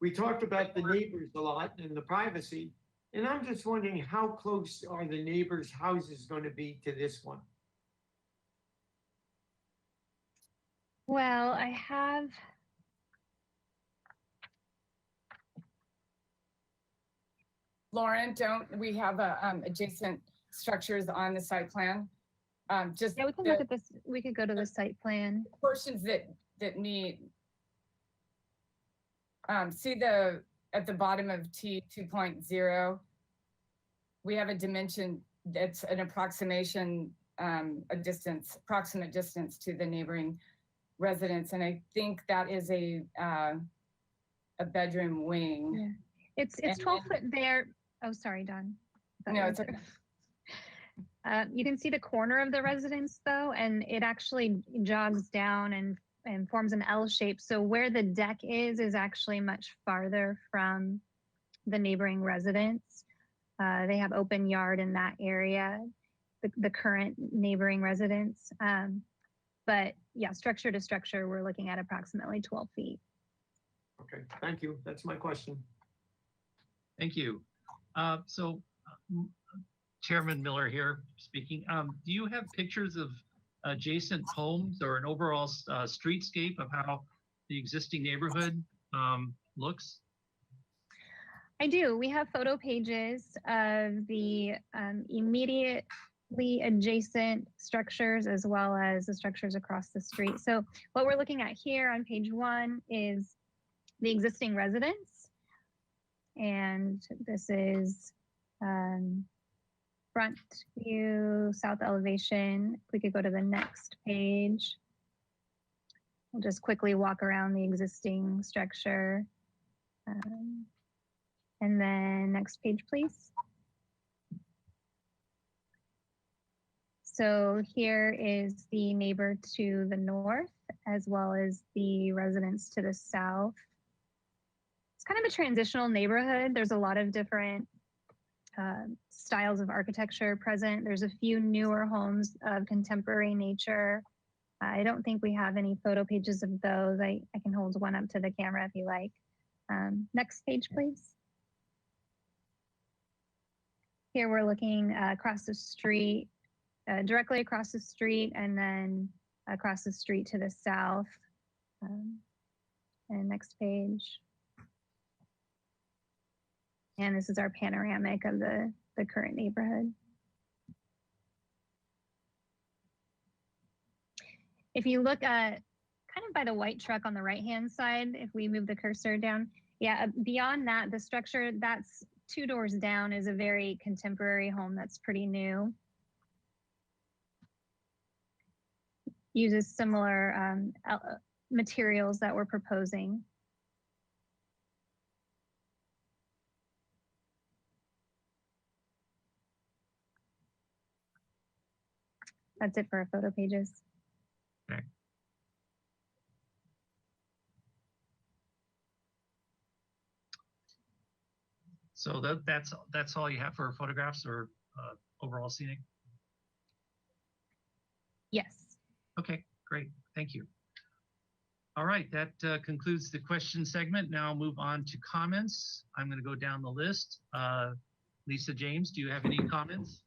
We talked about the neighbors a lot and the privacy, and I'm just wondering how close are the neighbors' houses going to be to this one? Well, I have. Lauren, don't we have adjacent structures on the site plan? Just Yeah, we can the look at this. We could go to the site plan. portions that meet. See at the bottom of T 2.0, we have a dimension that's an approximation, approximate distance to the neighboring residence, and I think that is a bedroom wing. Yeah. It's 12 foot there. Oh, sorry, Don. No, it's okay. You can see the corner of the residence though, and it actually jogs down and forms an L shape. So where the deck is actually much farther from the neighboring residence. They have open yard in that area, the current neighboring residence. But yeah, structure to structure, we're looking at approximately 12 feet. Okay, thank you. That's my question. Thank you. Chairman Miller here speaking. Do you have pictures of adjacent homes or an overall streetscape of how the existing neighborhood looks? I do. We have photo pages of the immediately adjacent structures as well as the structures across the street. So what we're looking at here on page 1 is the existing residence. And this is front view, south elevation. If we could go to the next page. We'll just quickly walk around the existing structure. And then next page, please. So here is the neighbor to the north, as well as the residence to the south. It's kind of a transitional neighborhood. There's a lot of different styles of architecture present. There's a few newer homes of contemporary nature. I don't think we have any photo pages of those. I can hold one up to the camera if you like. Next page, please. Here we're looking across the street, directly across the street, and then across the street to the south. And next page. And this is our panoramic of the current neighborhood. If you look at kind of by the white truck on the right-hand side, if we move the cursor down, yeah, beyond that, the structure that's 2 doors down is a very contemporary home that's pretty new. Uses similar materials that we're proposing. That's it for our photo pages. Okay. So that's all you have for photographs or overall scenic? Yes. Okay, great. Thank you. All right, that concludes the question segment. Now I'll move on to comments. I'm going to go down the list. Lisa James, do you have any comments?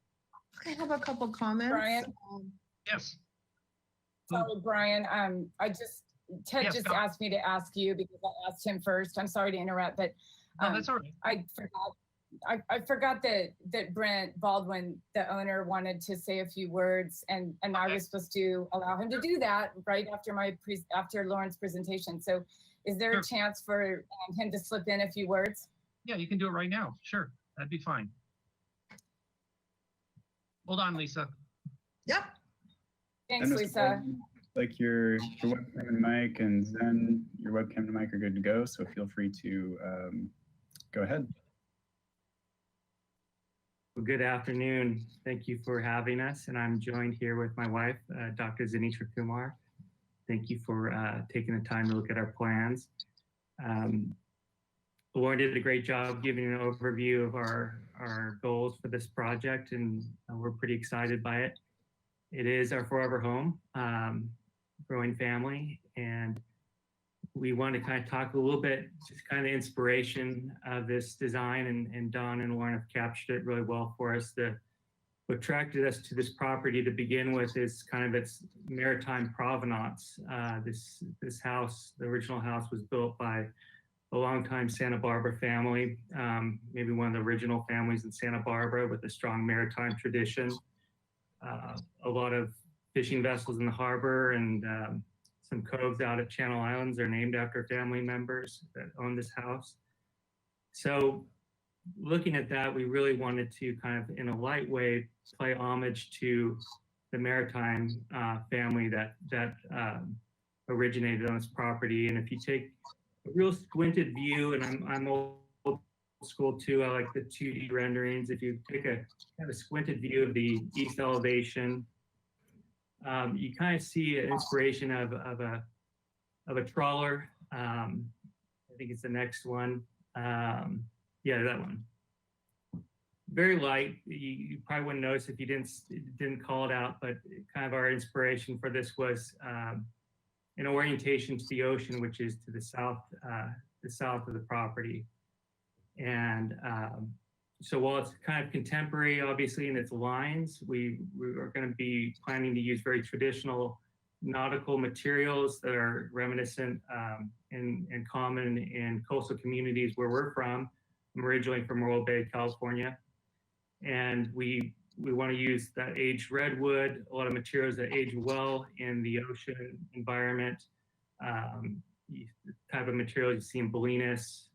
I have a couple comments. Brian? Yes. Sorry, Brian. Ted Yes, just go. asked me to ask you because I asked him first. I'm sorry to interrupt, but No, that's all right. I forgot that Brent Baldwin, the owner, wanted to say a few words, and I was supposed to allow him to do that right after after Lauren's presentation. So, is there Sure. a chance for him to slip in a few words? Yeah, you can do it right now. Sure, that'd be fine. Hold on, Lisa. Yep. Thanks, And Mr. Lisa. Baldwin, like your webcam and mic and Zen, your webcam and mic are good to go. So feel free to go ahead. Well, good afternoon. Thank you for having us. And I'm joined here with my wife, Dr. Zanitra Kumar. Thank you for taking the time to look at our plans. Lauren did a great job giving an overview of our our goals for this project, and we're pretty excited by it. It is our forever home, growing family, and we want to kind of talk a little bit, just kind of the inspiration of this design, and Don and Lauren have captured it really well for us. What attracted us to this property to begin with is kind of its maritime provenance. This house, the original house, was built by a longtime Santa Barbara family, maybe one of the original families in Santa Barbara with a strong maritime tradition. A lot of fishing vessels in the harbor, and some coves out at Channel Islands are named after family members that own this house. So looking at that, we really wanted to kind of, in a light way, play homage to the maritime family that originated on this property. And if you take a real squinted view, and I'm old school too, I like the 2D renderings. If you take a kind of squinted view of the east elevation, you kind of see an inspiration of a trawler. I think it's the next one. Yeah, that one. Very light. You probably wouldn't notice if you didn't call it out, but kind of our inspiration for this was an orientation to the ocean, which is to the south of the property. And so while it's kind of contemporary, obviously, in its lines, we are going to be planning to use very traditional nautical materials that are reminiscent and common in coastal communities where we're from. I'm originally from Morro Bay, California. And we want to use that aged redwood, a lot of materials that age well in the ocean environment. The type of materials you see in Bolinas,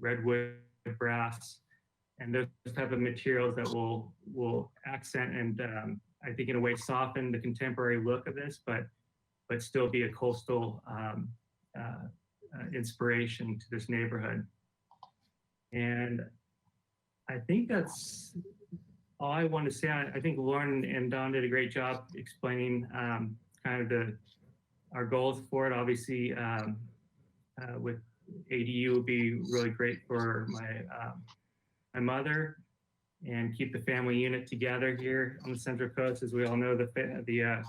redwood, brass, and those type of materials that will accent and I think in a way soften the contemporary look of this, but still be a coastal inspiration to this neighborhood. And I think that's all I want to say. I think Lauren and Don did a great job explaining kind of our goals for it. Obviously, with ADU would be really great for my mother, and keep the family unit together here on the Central Coast. As we all know, the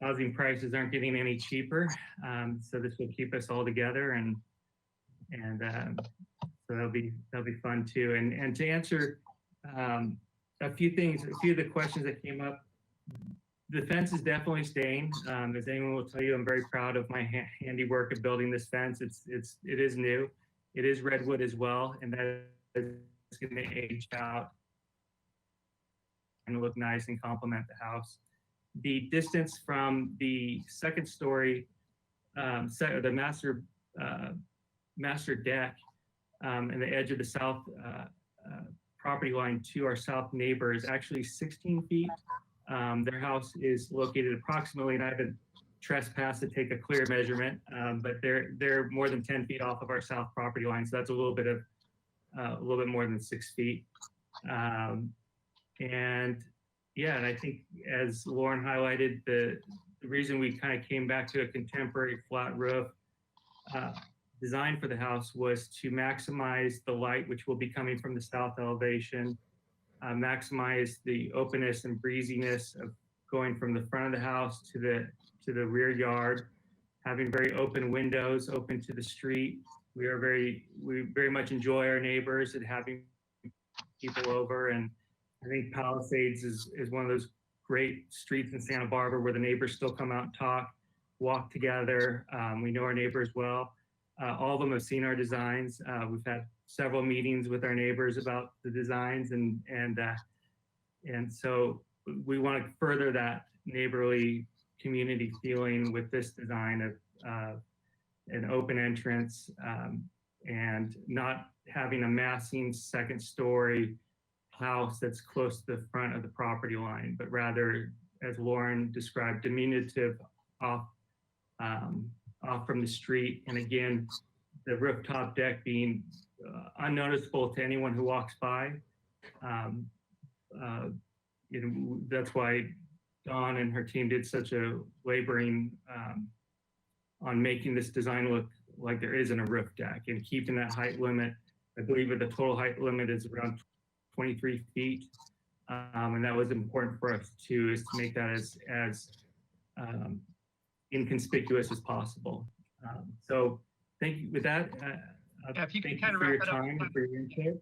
housing prices aren't getting any cheaper, so this will keep us all together, and so that'll be fun too. And to answer a few of the questions that came up, the fence is definitely staying. As anyone will tell you, I'm very proud of my handiwork of building this fence. It is new. It is redwood as well, and that is going to age out and look nice and complement the house. The distance from the second story, the master deck, and the edge of the south property line to our south neighbor is actually 16 feet. Their house is located approximately, and I haven't trespassed to take a clear measurement, but they're more than 10 feet off of our south property line. So that's a little bit more than 6 feet. And yeah, and I think as Lauren highlighted, the reason we kind of came back to a contemporary flat roof design for the house was to maximize the light, which will be coming from the south elevation, maximize the openness and breeziness of going from the front of the house to the rear yard, having very open windows open to the street. We very much enjoy our neighbors and having people over. And I think Palisades is one of those great streets in Santa Barbara where the neighbors still come out and talk, walk together. We know our neighbors well. All of them have seen our designs. We've had several meetings with our neighbors about the designs, and so we want to further that neighborly community feeling with this design of an open entrance and not having a massing second story house that's close to the front of the property line, but rather, as Lauren described, diminutive off from the street. And again, the rooftop deck being unnoticeable to anyone who walks by. That's why Dawn and her team did such a laboring on making this design look like there isn't a roof deck and keeping that height limit I believe that the total height limit is around 23 feet. And that was important for us too, is to make that as inconspicuous as possible. So thank you with that. If you can thank kind you of for your wrap it up. time and for your input.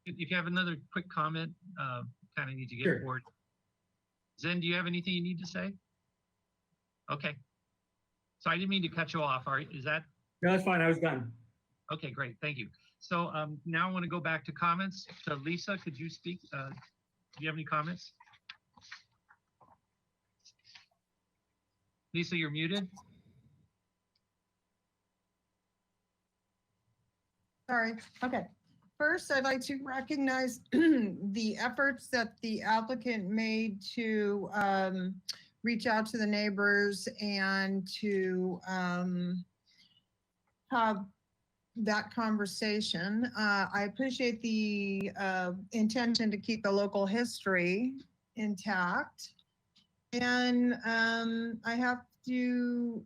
If you have another quick comment, kind of need to get Sure. forward. Zen, do you have anything you need to say? Okay. So I didn't mean to cut you off. Is that? No, that's fine. I was done. Okay, great. Thank you. So now I want to go back to comments. So Lisa, could you speak? Do you have any comments? Lisa, you're muted. Sorry. Okay. First, I'd like to recognize the efforts that the applicant made to reach out to the neighbors and to have that conversation. I appreciate the intention to keep the local history intact. And I have to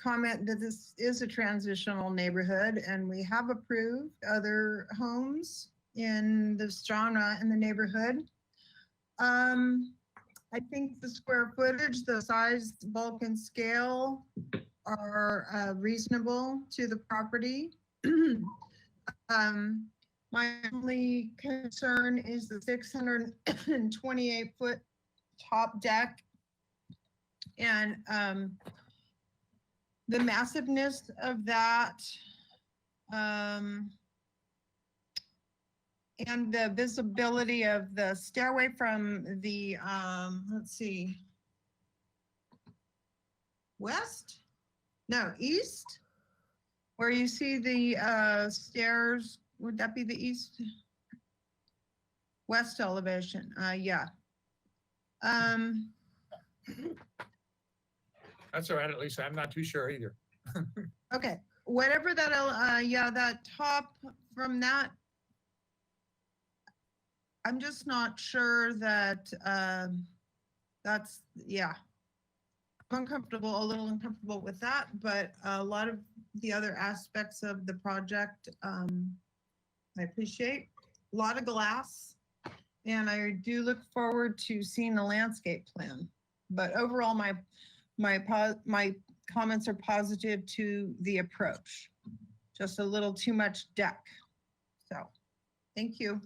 comment that this is a transitional neighborhood and we have approved other homes in this genre in the neighborhood. I think the square footage, the size, bulk and scale are reasonable to the property. My only concern is the 628 foot top deck and the massiveness of that and the visibility of the stairway from the, let's see, west? No, east? Where you see the stairs, would that be the east? West elevation, yeah. That's all right, at least I'm not too sure either. Okay, whatever that, yeah, that top from that, I'm just not sure that that's, yeah. I'm uncomfortable, a little uncomfortable with that, but a lot of the other aspects of the project, I appreciate. A lot of glass, and I do look forward to seeing the landscape plan. But overall, my comments are positive to the approach. Just a little too much deck. So, thank you.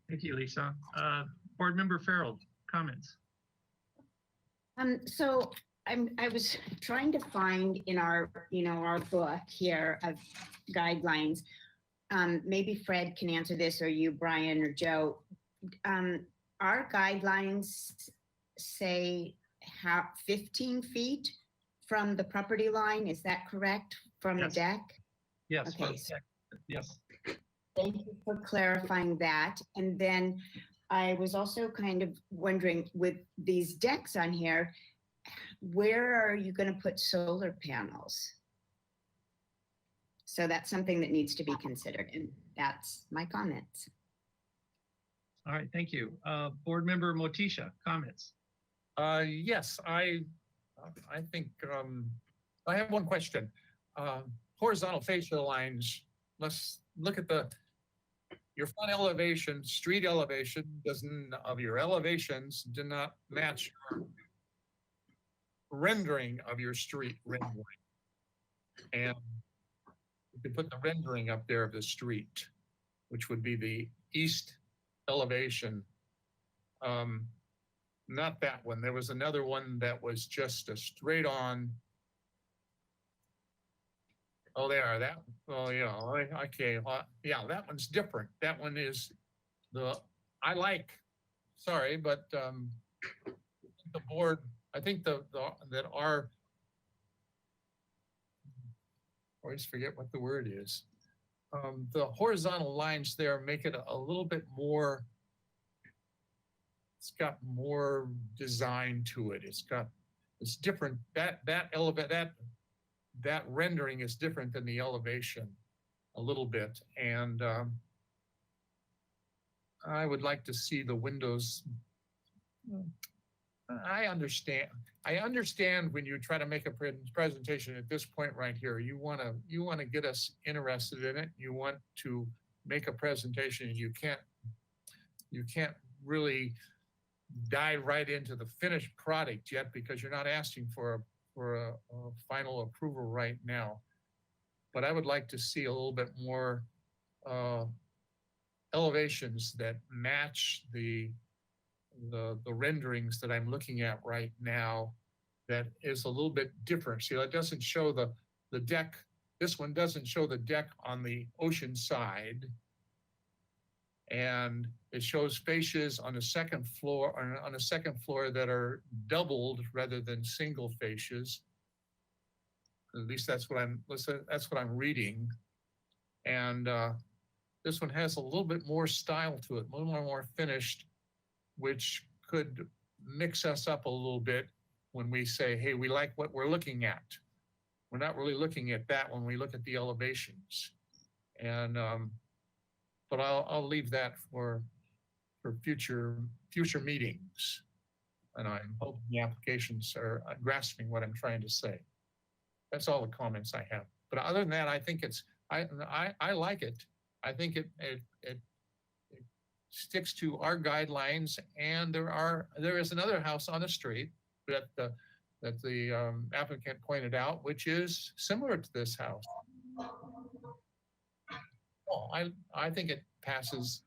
Thank you, Lisa. Board Member Farrell, comments. So I was trying to find in our, our book here of guidelines. Maybe Fred can answer this, or you, Brian, or Joe. Our guidelines say how 15 feet from the property line. Is that correct? From Yes. the deck? Yes. Okay. Yes. Thank you for clarifying that. And then I was also kind of wondering, with these decks on here, where are you going to put solar panels? So that's something that needs to be considered, and that's my comments. All right, thank you. Board Member Motisha, comments. Yes, I think I have one question. Horizontal facial lines. Let's look at your front elevation, street elevation of your elevations do not match your rendering of your street rendering. And you could put the rendering up there of the street, which would be the east elevation. Not that one. There was another one that was just a straight on. Oh, there, that, oh, yeah, okay, yeah, that one's different. That one is I like, sorry, but the board, I think that our, I always forget what the word is. The horizontal lines there make it a little bit more, it's got more design to it. It's different. That rendering is different than the elevation a little bit. And I would like to see the windows. I understand when you try to make a presentation at this point right here, you want to get us interested in it. You want to make a presentation, you can't really dive right into the finished product yet because you're not asking for a final approval right now. But I would like to see a little bit more elevations that match the renderings that I'm looking at right now. That is a little bit different. See, it doesn't show the deck. This one doesn't show the deck on the ocean side. And it shows fascias on the second floor, that are doubled rather than single fascias. At least that's what I'm reading. And this one has a little bit more style to it, a little more finished, which could mix us up a little bit when we say, hey, we like what we're looking at. We're not really looking at that when we look at the elevations. And but I'll leave that for future meetings. And I'm hoping the applications are grasping what I'm trying to say. That's all the comments I have. But other than that, I think I like it. I think it sticks to our guidelines, and there is another house on the street that the applicant pointed out, which is similar to this house. Oh, I think it passes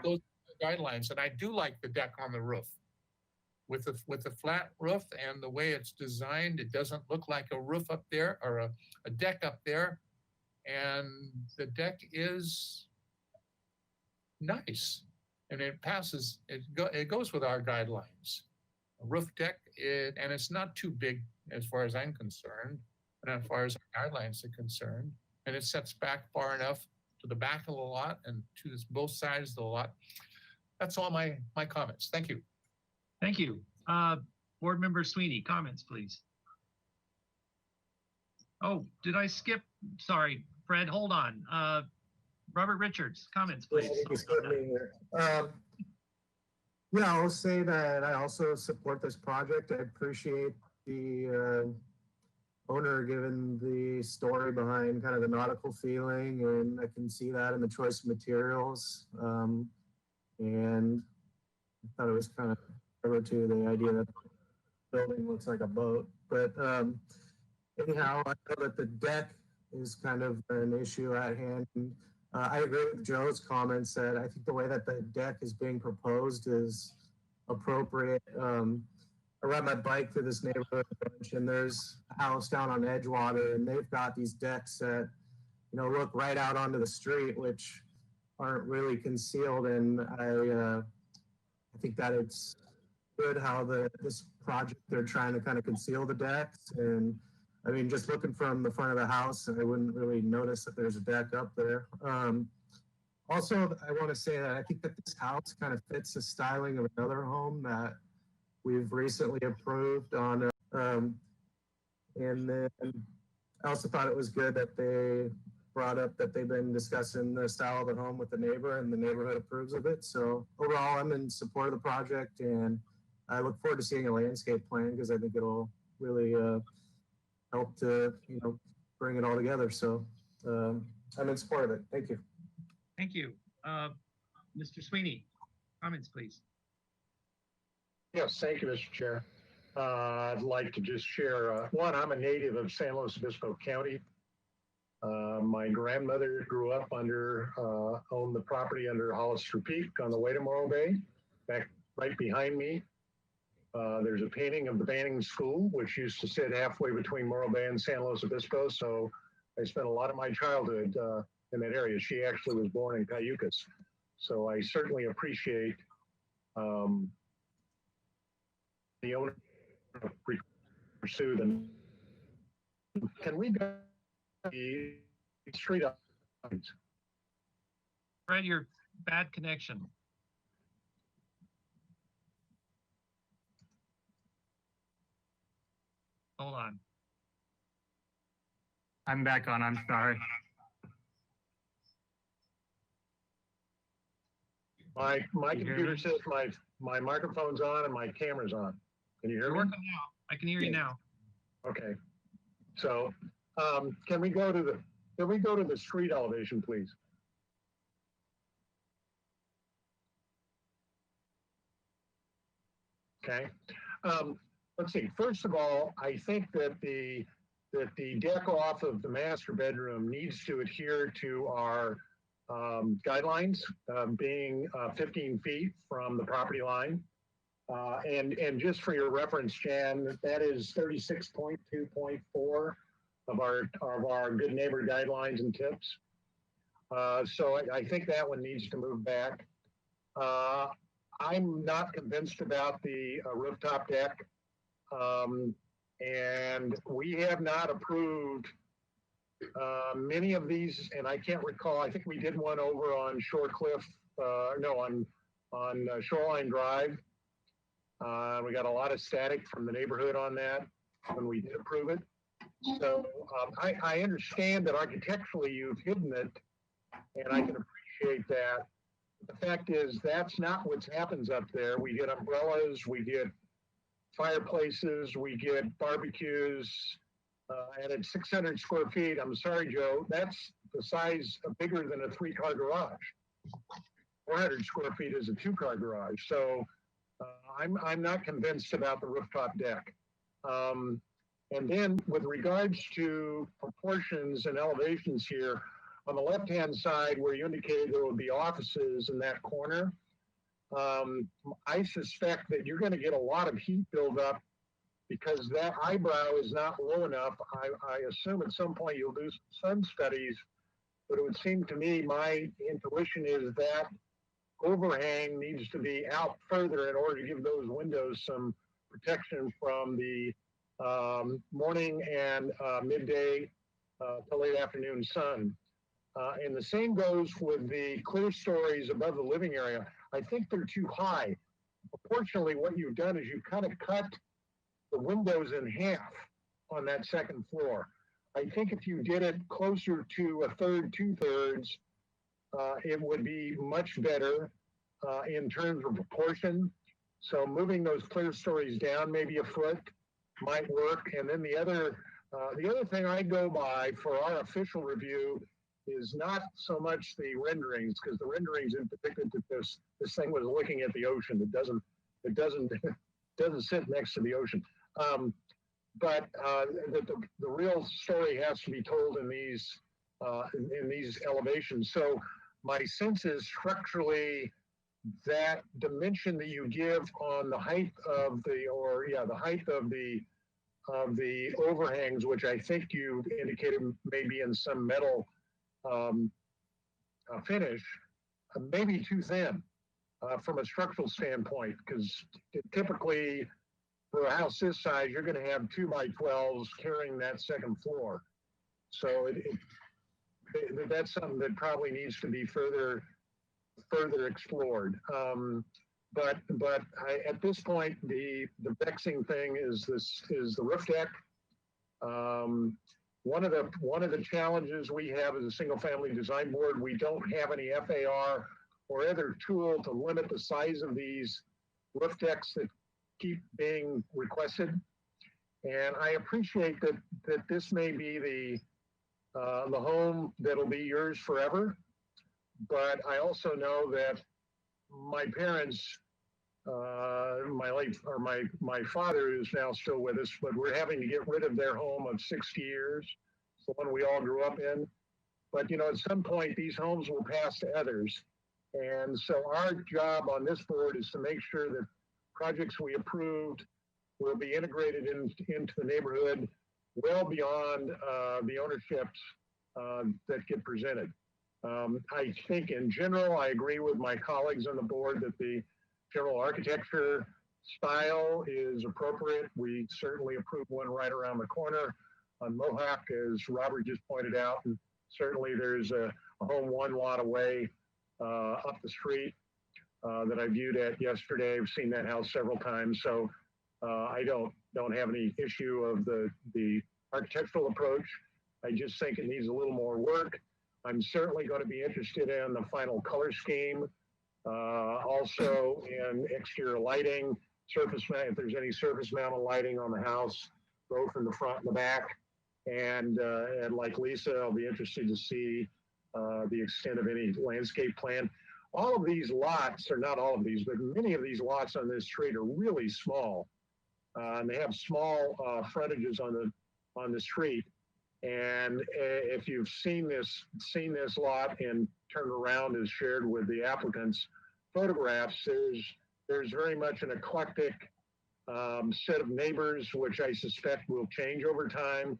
those guidelines, and I do like the deck on the roof. With the flat roof and the way it's designed, it doesn't look like a roof up there or a deck up there, and the deck is nice, and it passes. It goes with our guidelines. A roof deck, and it's not too big as far as I'm concerned, and as far as our guidelines are concerned, and it sets back far enough to the back of the lot and to both sides of the lot. That's all my comments. Thank you. Thank you. Board Member Sweeney, comments, please. Oh, did I skip? Sorry, Fred, hold on. Robert Richards, comments, please. Yeah, I'll say that I also support this project. I appreciate the owner given the story behind kind of the nautical feeling, and I can see that in the choice of materials. And I thought it was kind of clever too, the idea that the building looks like a boat. But anyhow, I know that the deck is kind of an issue at hand. I agree with Joe's comments that I think the way that the deck is being proposed is appropriate. I ride my bike through this neighborhood a bunch, and there's a house down on Edgewater, and they've got these decks that, look right out onto the street, which aren't really concealed. And I think that it's good how this project, they're trying to kind of conceal the decks. And I mean, just looking from the front of the house, I wouldn't really notice that there's a deck up there. Also, I want to say that I think that this house kind of fits the styling of another home that we've recently approved on. And then I also thought it was good that they brought up that they've been discussing the style of the home with the neighbor, and the neighborhood approves of it. So overall, I'm in support of the project, and I look forward to seeing a landscape plan because I think it'll really help to, bring it all together. So I'm in support of it. Thank you. Thank you. Mr. Sweeney, comments, please. Yes, thank you, Mr. Chair. I'd like to just share, one, I'm a native of San Luis Obispo County. My grandmother grew up owned the property under Hollister Peak on the way to Morro Bay. Back right behind me, there's a painting of the Banning School, which used to sit halfway between Morro Bay and San Luis Obispo. So I spent a lot of my childhood in that area. She actually was born in Cayucas. So I certainly appreciate the owner pursue them. Can we go the street up? Fred, your bad connection. Hold on. I'm back on, I'm sorry. My computer says my microphone's on and my camera's on. Can you hear You're me? working now. I can hear you now. Okay. So can we go to the street elevation, please? Okay. Let's see. First of all, I think that the deck off of the master bedroom needs to adhere to our guidelines, being 15 feet from the property line. And just for your reference, Jan, that is 36.2.4 of our good neighbor guidelines and tips. So I think that one needs to move back. I'm not convinced about the rooftop deck. And we have not approved many of these, and I can't recall. I think we did one over on Shoreline Drive. We got a lot of static from the neighborhood on that when we did approve it. So I understand that architecturally you've hidden it, and I can appreciate that. The fact is that's not what happens up there. We get umbrellas, we get fireplaces, we get barbecues, and at 600 square feet, I'm sorry, Joe, that's the size of bigger than a 3-car garage. 400 square feet is a 2-car garage. So I'm not convinced about the rooftop deck. And then with regards to proportions and elevations here, on the left-hand side where you indicated there will be offices in that corner, I suspect that you're going to get a lot of heat buildup because that eyebrow is not low enough. I assume at some point you'll do some sun studies, but it would seem to me, my intuition is that overhang needs to be out further in order to give those windows some protection from the morning and midday to late afternoon sun. And the same goes with the clear stories above the living area. I think they're too high. Fortunately, what you've done is you've kind of cut the windows in half on that second floor. I think if you did it closer to a third, 2/3, it would be much better in terms of proportion. So moving those clear stories down maybe a foot might work. And then the other thing I go by for our official review is not so much the renderings, because the renderings depicted that this thing was looking at the ocean. It doesn't sit next to the ocean. But the real story has to be told in these elevations. So my sense is structurally that dimension that you give on the height of the overhangs, which I think you indicated maybe in some metal finish, maybe too thin from a structural standpoint, because typically for a house this size, you're going to have 2x12s carrying that second floor. So that's something that probably needs to be further explored. But at this point, the vexing thing is the roof deck. One of the challenges we have as a single family design board, we don't have any FAR or other tool to limit the size of these roof decks that keep being requested. And I appreciate that this may be the home that'll be yours forever. But I also know that my parents, my father is now still with us, but we're having to get rid of their home of 60 years. It's the one we all grew up in. But, at some point, these homes will pass to others. And so our job on this board is to make sure that projects we approved will be integrated into the neighborhood well beyond the ownerships that get presented. I think in general, I agree with my colleagues on the board that the general architecture style is appropriate. We certainly approved one right around the corner on Mohawk, as Robert just pointed out. And certainly there's a home one lot away up the street that I viewed at yesterday. I've seen that house several times. So I don't have any issue of the architectural approach. I just think it needs a little more work. I'm certainly going to be interested in the final color scheme, also in exterior lighting, if there's any surface mounted lighting on the house, both in the front and the back. And like Lisa, I'll be interested to see the extent of any landscape plan. all of these lots, or not all of these, but many of these lots on this street are really small. And they have small frontages on the street. And if you've seen this lot and turned around as shared with the applicant's photographs, there's very much an eclectic set of neighbors, which I suspect will change over time,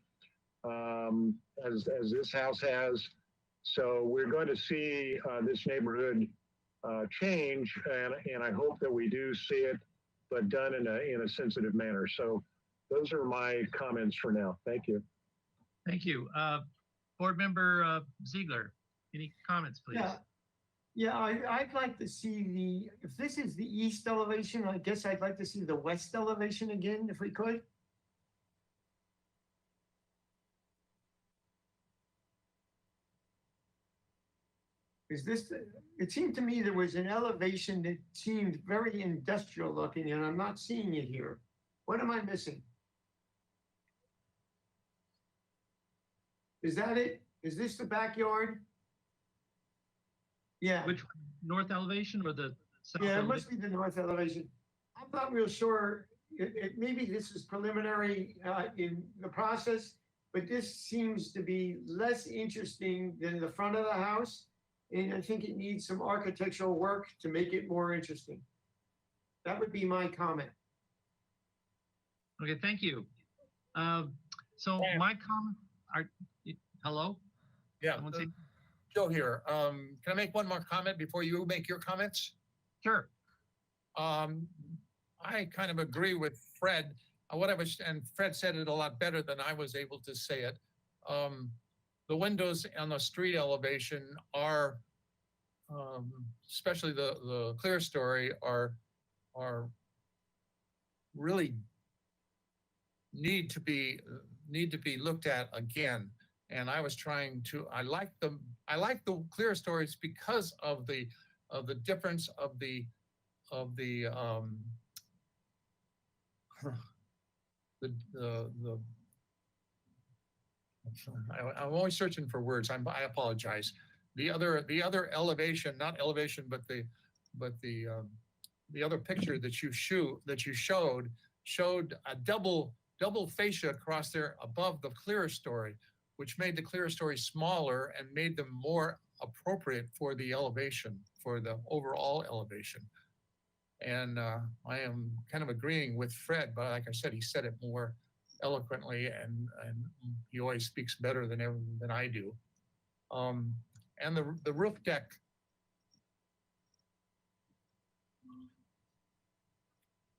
as this house has. So we're going to see this neighborhood change, and I hope that we do see it, but done in a sensitive manner. So those are my comments for now. Thank you. Thank you. Board Member Ziegler, any comments, please? Yeah, I'd like to see if this is the east elevation, I guess I'd like to see the west elevation again, if we could. It seemed to me there was an elevation that seemed very industrial looking, and I'm not seeing it here. What am I missing? Is that it? Is this the backyard? Yeah. Which north elevation or the south? Yeah, it must be the north elevation. I'm not real sure. Maybe this is preliminary in the process, but this seems to be less interesting than the front of the house. And I think it needs some architectural work to make it more interesting. That would be my comment. Okay, thank you. So my comment, hello? Yeah, Joe here. Can I make one more comment before you make your comments? Sure. I kind of agree with Fred. And Fred said it a lot better than I was able to say it. The windows on the street elevation are, especially the clear story, are really need to be looked at again. And I was trying to, I like the clear stories because of the difference of the I'm always searching for words. I apologize. The other elevation, not elevation, but the other picture that you showed a double fascia across there above the clear story, which made the clear story smaller and made them more appropriate for the elevation, for the overall elevation. And I am kind of agreeing with Fred, but like I said, he said it more eloquently, and he always speaks better than I do. And the roof deck,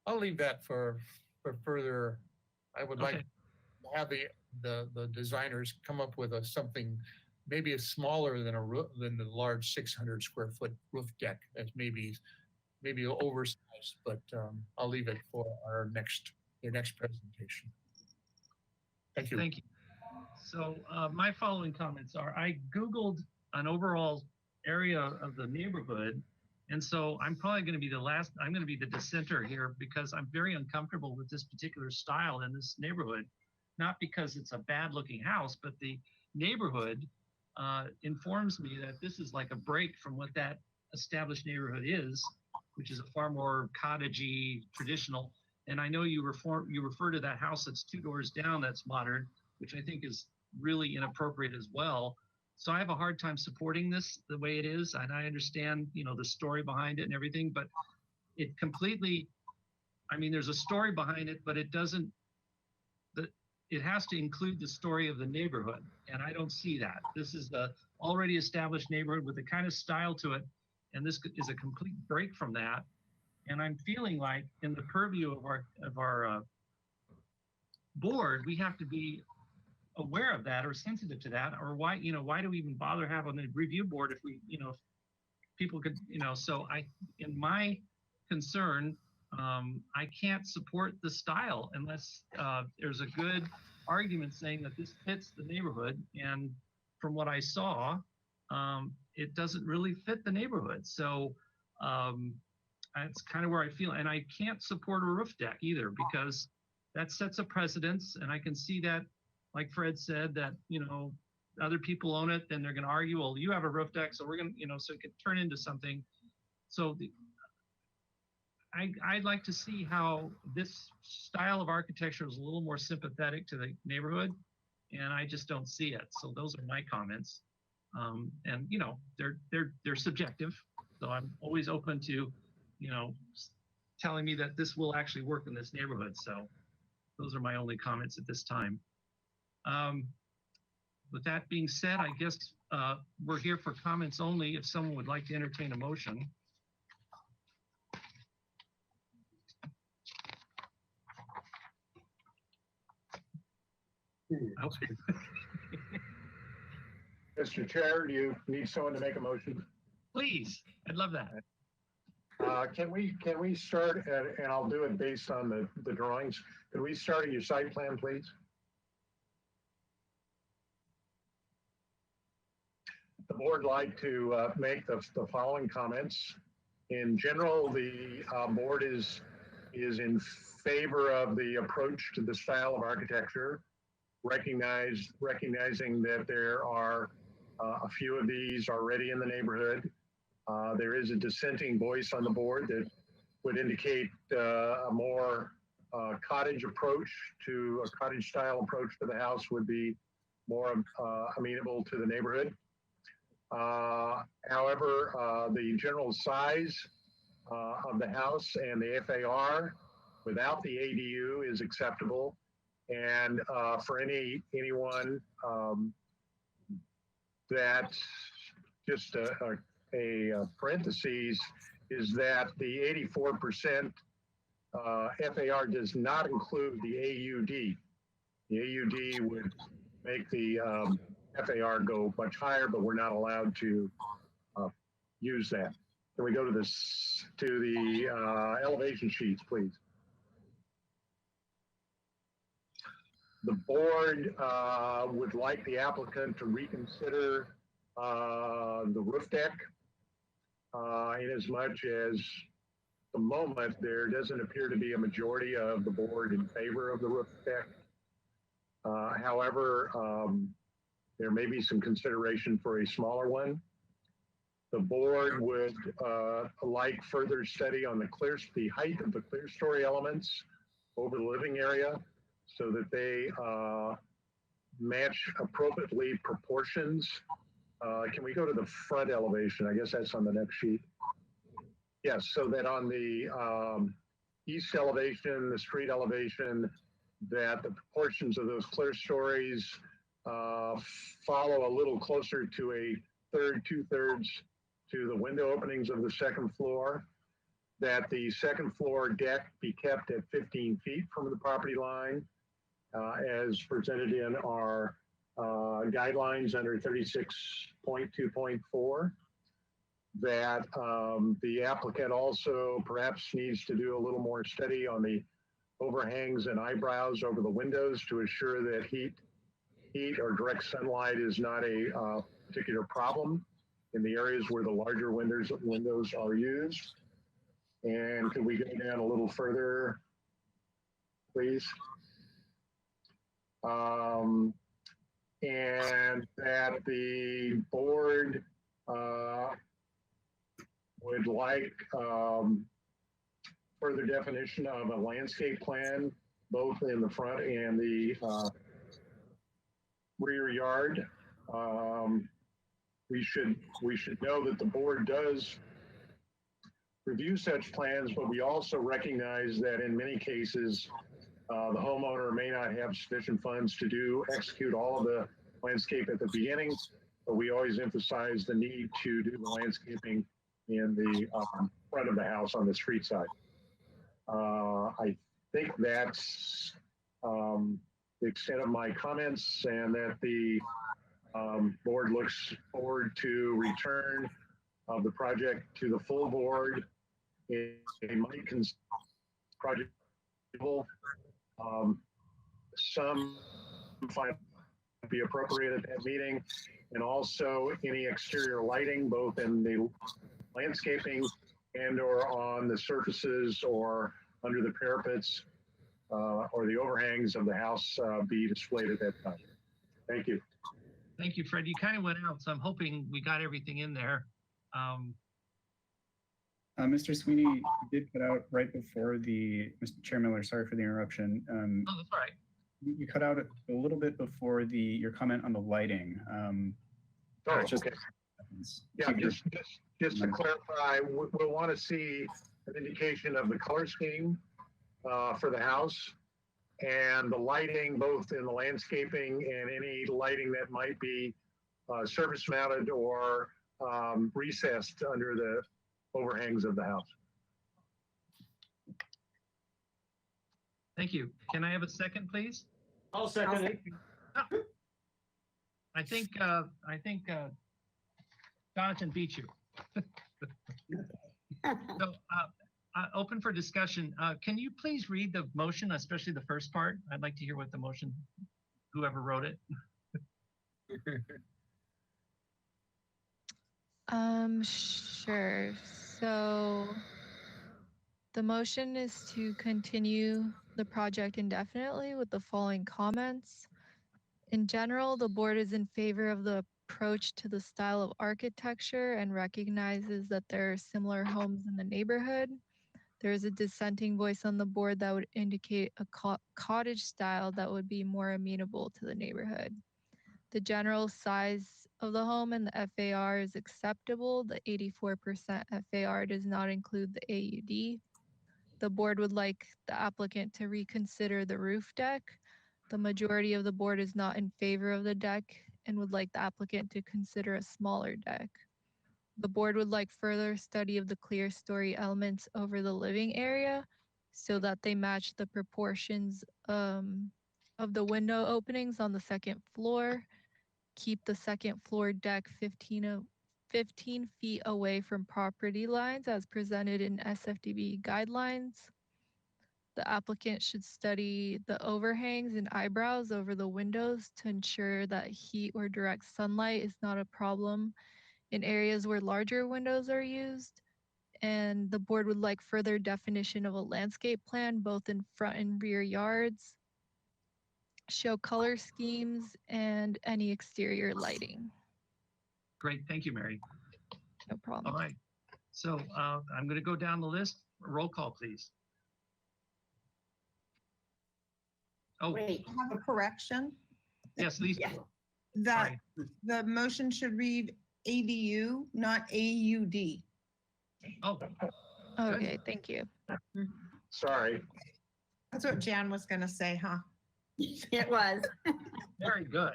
I'll leave that for further. I would like to have the designers come up with something maybe smaller than the large 600 square foot roof deck. That's maybe oversized, but I'll leave it for your next presentation. Thank you. Thank you. So my following comments are, I Googled an overall area of the neighborhood. And so I'm probably going to be I'm going to be the dissenter here, because I'm very uncomfortable with this particular style in this neighborhood. Not because it's a bad looking house, but the neighborhood informs me that this is like a break from what that established neighborhood is, which is a far more cottagey, traditional. And I know you refer to that house that's 2 doors down that's modern, which I think is really inappropriate as well. So I have a hard time supporting this the way it is. And I understand, the story behind it and everything, but it completely, there's a story behind it, but it doesn't, it has to include the story of the neighborhood. And I don't see that. This is the already established neighborhood with the kind of style to it. And this is a complete break from that. And I'm feeling like in the purview of our board, we have to be aware of that or sensitive to that, or why do we even bother having a review board if we, if people could, so in my concern, I can't support the style unless there's a good argument saying that this fits the neighborhood. And from what I saw, it doesn't really fit the neighborhood. So that's kind of where I feel. And I can't support a roof deck either, because that sets a precedence. And I can see that, like Fred said, that, other people own it, then they're going to argue, well, you have a roof deck, so we're going to, so it could turn into something So I'd like to see how this style of architecture is a little more sympathetic to the neighborhood, and I just don't see it. So those are my comments. And you know, they're subjective, so I'm always open to, you know, telling me that this will actually work in this neighborhood. So those are my only comments at this time. With that being said, I guess we're here for comments only. If someone would like to entertain a motion. Okay. Mr. Chair, do you need someone to make a motion? Please, I'd love that. Can we start and I'll do it based on the drawings. Can we start at your site plan, please? The board like to make the following comments. In general, the board is in favor of the approach to the style of architecture, recognizing that there are a few of these already in the neighborhood. There is a dissenting voice on the board that would indicate a more cottage approach to a cottage style approach to the house would be more amenable to the neighborhood. However, the general size of the house and the FAR without the ADU is acceptable. And for anyone that just a parentheses is that the 84% FAR does not include the AUD. The AUD would make the FAR go much higher, but we're not allowed to use that. Can we go to the elevation sheets, please? The board would like the applicant to reconsider the roof deck in as much as the moment there doesn't appear to be a majority of the board in favor of the roof deck. However, there may be some consideration for a smaller one. The board would like further study on the height of the clear story elements over the living area so that they match appropriately proportions. Can we go to the front elevation? I guess that's on the next sheet. Yes, so that on the east elevation, the street elevation, that the proportions of those clear stories follow a little closer to a two-thirds to the window openings of the second floor, that the second floor deck be kept at 15 feet from the property line as presented in our guidelines under 36.2.4, that the applicant also perhaps needs to do a little more study on the overhangs and eyebrows over the windows to assure that heat or direct sunlight is not a particular problem in the areas where the larger windows are used. And could we go down a little further, please? And that the board would like further definition of a landscape plan, both in the front and the rear yard. We should know that the board does review such plans, but we also recognize that in many cases, the homeowner may not have sufficient funds to execute all of the landscape at the beginning, but we always emphasize the need to do the landscaping in the front of the house on the street side. I think that's the extent of my comments, and that the board looks forward to return of the project to the full board. It might project some might be appropriate at that meeting, and also any exterior lighting, both in the landscaping and or on the surfaces or under the parapets or the overhangs of the house be displayed at that time. Thank you. Thank you, Fred. You kind of went out, so I'm hoping we got everything in there. Mr. Sweeney, you did cut out right before Mr. Chair Miller, sorry for the interruption. Oh, that's all right. You cut out a little bit before your comment on the lighting. Oh, just- okay. Yeah, just to clarify, we'll want to see an indication of the color scheme for the house and the lighting, both in the landscaping and any lighting that might be surface mounted or recessed under the overhangs of the house. Thank you. Can I have a second, please? I'll second it. I think Jonathan beat you. So, open for discussion. Can you please read the motion, especially the first part? I'd like to hear what the motion, whoever wrote it. Sure. So the motion is to continue the project indefinitely with the following comments. In general, the board is in favor of the approach to the style of architecture and recognizes that there are similar homes in the neighborhood. There is a dissenting voice on the board that would indicate a cottage style that would be more amenable to the neighborhood. The general size of the home and the FAR is acceptable. The 84% FAR does not include the AUD. The board would like the applicant to reconsider the roof deck. The majority of the board is not in favor of the deck and would like the applicant to consider a smaller deck. The board would like further study of the clear story elements over the living area so that they match the proportions of the window openings on the second floor. Keep the second floor deck 15 feet away from property lines as presented in SFDB guidelines. The applicant should study the overhangs and eyebrows over the windows to ensure that heat or direct sunlight is not a problem in areas where larger windows are used. And the board would like further definition of a landscape plan, both in front and rear yards. Show color schemes and any exterior lighting. Great, thank you, Mary. No problem. All right. So I'm going to go down the list. Roll call, please. Oh, Wait, I have a correction. yes, Lisa. Yeah. That Sorry. the motion should read ADU, not AUD. Oh, Okay, thank you. Sorry. That's what Jan was gonna say, huh? It was. very good.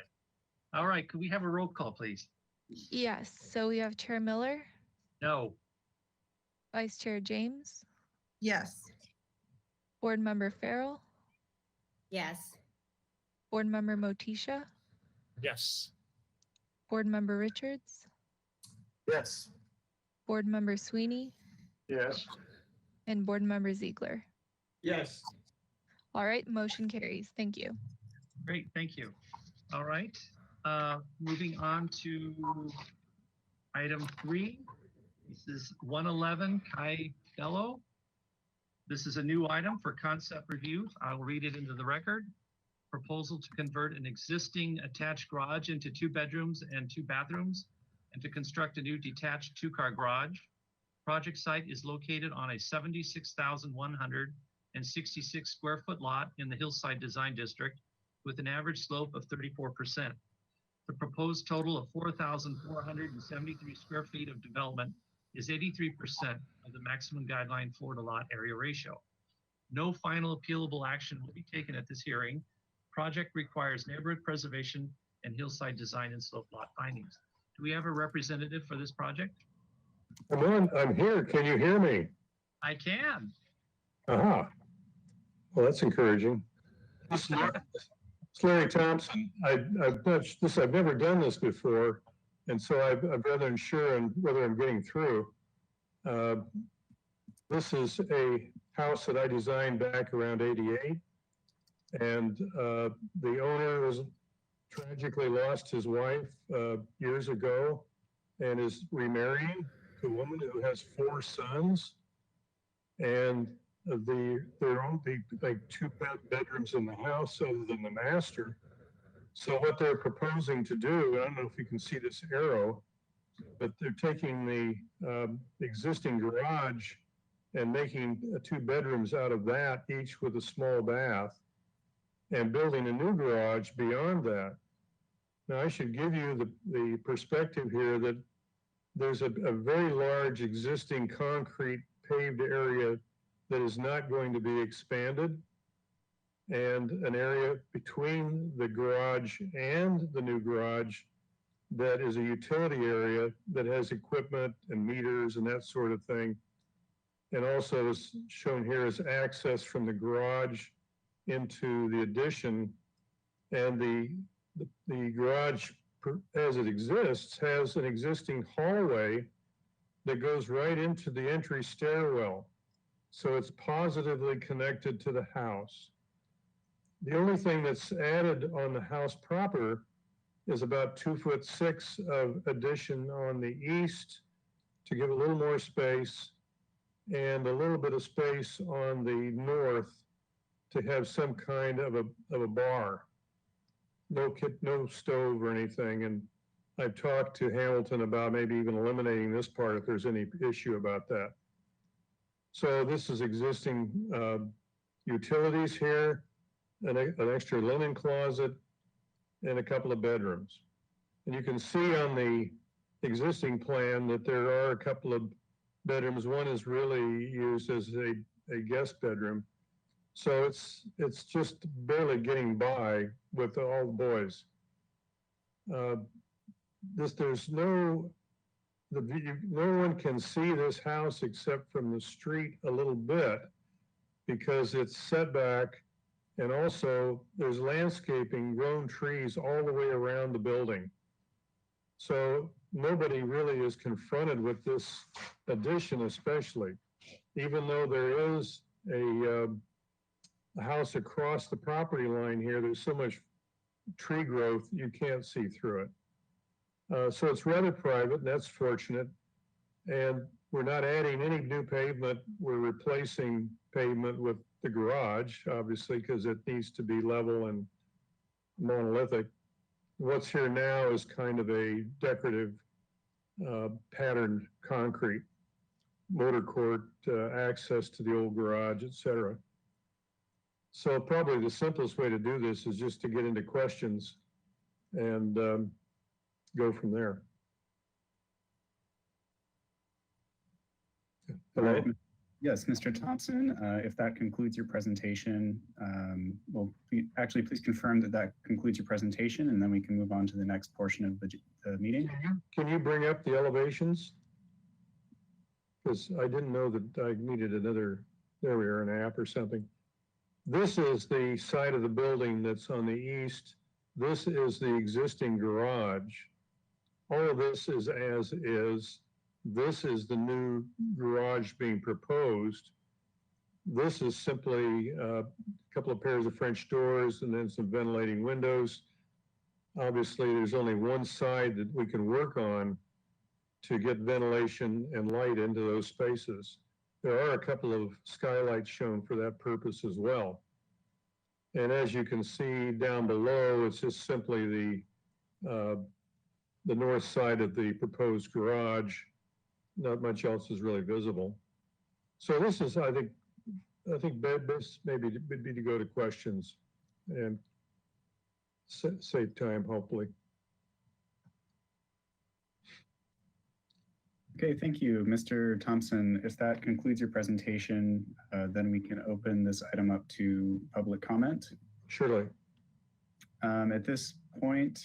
All right, could we have a roll call, please? Yes, so we have Chair Miller, No. Vice Chair James, Yes. Board Member Farrell, Yes. Board Member Motisha, Yes. Board Member Richards, Yes. Board Member Sweeney, Yes. and Board Member Ziegler. Yes. All right, motion carries. Thank you. Great, thank you. All right, moving on to item 3. This is 111 Kai Bello. This is a new item for concept review. I'll read it into the record. Proposal to convert an existing attached garage into 2 bedrooms and 2 bathrooms and to construct a new detached 2-car garage. Project site is located on a 76,166 square foot lot in the Hillside Design District with an average slope of 34%. The proposed total of 4,473 square feet of development is 83% of the maximum guideline floor to lot area ratio. No final appealable action will be taken at this hearing. Project requires neighborhood preservation and hillside design and slope lot findings. Do we have a representative for this project? I'm here. Can you hear me? I can. Aha. Well, that's encouraging. It's Larry Thompson. I've never done this before, and so I'm rather unsure on whether I'm getting through. This is a house that I designed back around '88, and the owner was tragically lost his wife years ago, and is remarrying to a woman who has 4 sons, and there are only like 2 bedrooms in the house other than the master. So what they're proposing to do, I don't know if you can see this arrow, but they're taking the existing garage and making 2 bedrooms out of that, each with a small bath, and building a new garage beyond that. Now, I should give you the perspective here that there's a very large existing concrete paved area that is not going to be expanded, and an area between the garage and the new garage that is a utility area that has equipment and meters and that sort of thing. And also is shown here as access from the garage into the addition. And the garage, as it exists, has an existing hallway that goes right into the entry stairwell. So it's positively connected to the house. The only thing that's added on the house proper is about 2'6" of addition on the east to give a little more space, and a little bit of space on the north to have some kind of a bar. No stove or anything. And I've talked to Hamilton about maybe even eliminating this part if there's any issue about that. So this is existing utilities here, an extra linen closet, and a couple of bedrooms. And you can see on the existing plan that there are a couple of bedrooms. One is really used as a guest bedroom. So it's just barely getting by with all the boys. There's no one can see this house except from the street a little bit because it's set back, and also there's landscaping, grown trees all the way around the building. So nobody really is confronted with this addition, especially, even though there is a house across the property line here. There's so much tree growth, you can't see through it. So it's rather private, and that's fortunate. And we're not adding any new pavement. We're replacing pavement with the garage, obviously, because it needs to be level and monolithic. What's here now is kind of a decorative patterned concrete, motor court, access to the old garage, etc. So probably the simplest way to do this is just to get into questions and go from there. Hello? Yes, Mr. Thompson, if that concludes your presentation, well, actually, please confirm that that concludes your presentation, and then we can move on to the next portion of the meeting. Can you bring up the elevations? Because I didn't know that I needed another, there we are, an app or something. This is the side of the building that's on the east. This is the existing garage. All of this is as is. This is the new garage being proposed. This is simply a couple of pairs of French doors and then some ventilating windows. Obviously, there's only one side that we can work on to get ventilation and light into those spaces. There are a couple of skylights shown for that purpose as well. And as you can see down below, it's just simply the north side of the proposed garage. Not much else is really visible. So this is, I think best maybe would be to go to questions and save time, hopefully. Okay, thank you, Mr. Thompson. If that concludes your presentation, then we can open this item up to public comment. Surely. At this point,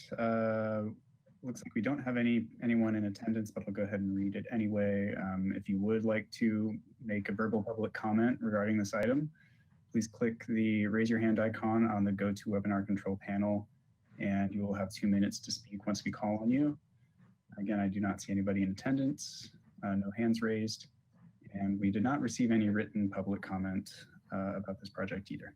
looks like we don't have anyone in attendance, but I'll go ahead and read it anyway. If you would like to make a verbal public comment regarding this item, please click the raise your hand icon on the GoToWebinar control panel, and you will have 2 minutes to speak once we call on you. Again, I do not see anybody in attendance, no hands raised, and we did not receive any written public comment about this project either.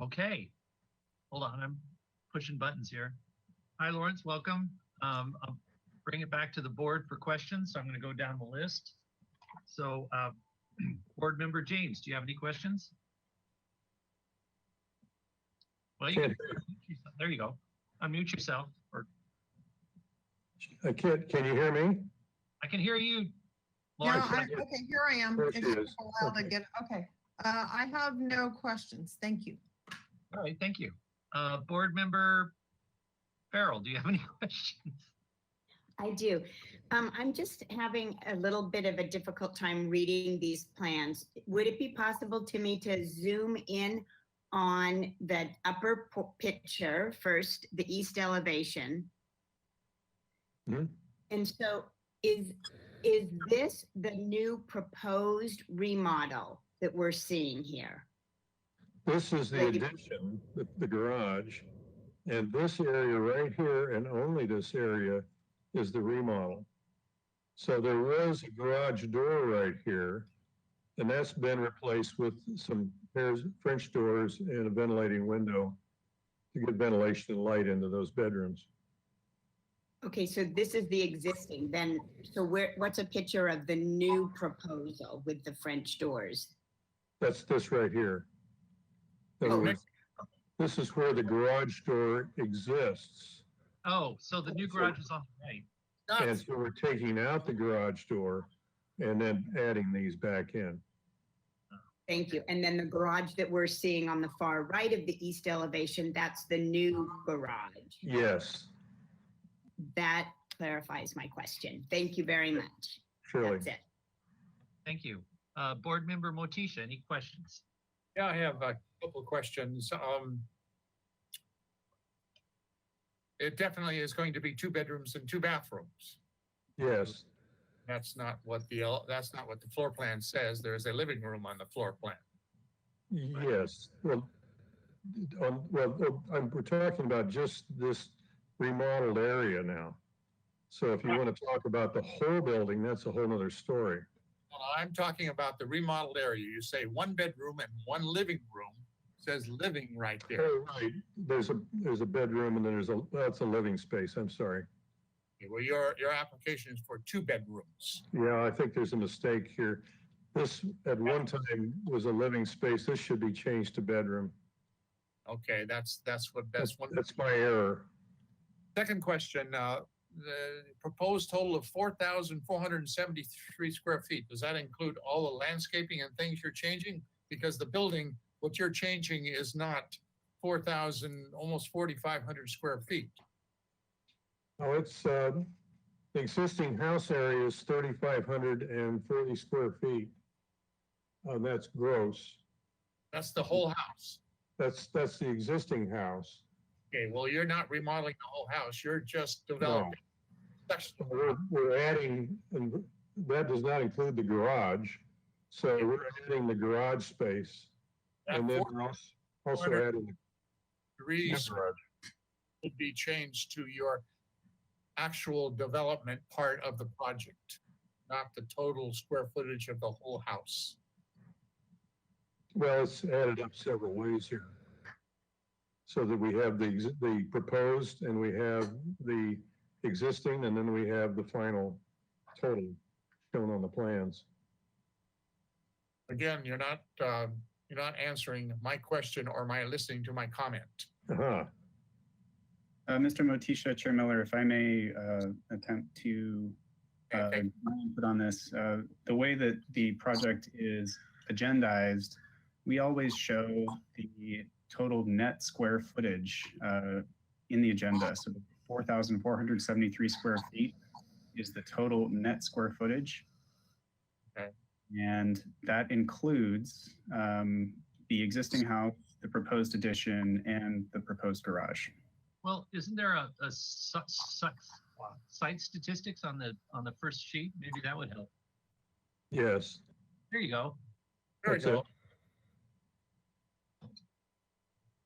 Okay, hold on, I'm pushing buttons here. Hi, Lawrence, welcome. I'll bring it back to the board for questions. So I'm gonna go down the list. So board member James, do you have any questions? Well, you can, there you go. Unmute yourself, or Can you hear me? I can hear you. Yeah, Laura. okay, here I am. There It she took is. a while to get, okay. I have no questions. Thank you. All right, thank you. Board member Farrell, do you have any questions? I do. I'm just having a little bit of a difficult time reading these plans. Would it be possible to me to zoom in on the upper picture first, the east elevation? Mhm. And so is this the new proposed remodel that we're seeing here? This is the addition, the garage. And this area right here and only this area is the remodel. So there was a garage door right here, and that's been replaced with some French doors and a ventilating window to get ventilation and light into those bedrooms. Okay, so this is the existing, then, so what's a picture of the new proposal with the French doors? That's this right here. In other words, this is where the garage door exists. Oh, so the new garage is on the right. And so we're taking out the garage door and then adding these back in. Thank you. And then the garage that we're seeing on the far right of the east elevation, that's the new garage. Yes, That clarifies my question. Thank you very much. surely. That's it. Thank you. Board member Motisha, any questions? Yeah, I have a couple of questions. It definitely is going to be 2 bedrooms and 2 bathrooms. Yes, That's not what the floor plan says. There's a living room on the floor plan. yes. Well, we're talking about just this remodeled area now. So if you want to talk about the whole building, that's a whole nother story. Well, I'm talking about the remodeled area. You say 1 bedroom and 1 living room. Says living right there. Oh, right. There's a bedroom and then that's a living space. I'm sorry. Okay, well, your application is for 2 bedrooms. Yeah, I think there's a mistake here. This at one time was a living space. This should be changed to bedroom. Okay, that's one. That's my error. Second question, the proposed total of 4,473 square feet. Does that include all the landscaping and things you're changing? Because the building, what you're changing is not 4,000, almost 4,500 square feet. Oh, it's, the existing house area is 3,540 square feet. That's gross. That's the whole house. That's the existing house. Okay, well, you're not remodeling the whole house. You're just developing. We're adding, and that does not include the garage. So we're adding the garage space. And then we're also adding Three the garage. would be changed to your actual development part of the project, not the total square footage of the whole house. Well, it's added up several ways here. So that we have the proposed and we have the existing and then we have the final total shown on the plans. Again, you're not answering my question or listening to my comment. Uh-huh. Mr. Motisha, Chair Miller, if I may attempt to put on this, the way that the project is agendized, we always show the total net square footage in the agenda. So 4,473 square feet is the total net square footage. Okay. And that includes the existing house, the proposed addition, and the proposed garage. Well, isn't there a site statistics on the first sheet? Maybe that would help. Yes. There you go. There we That's go. it.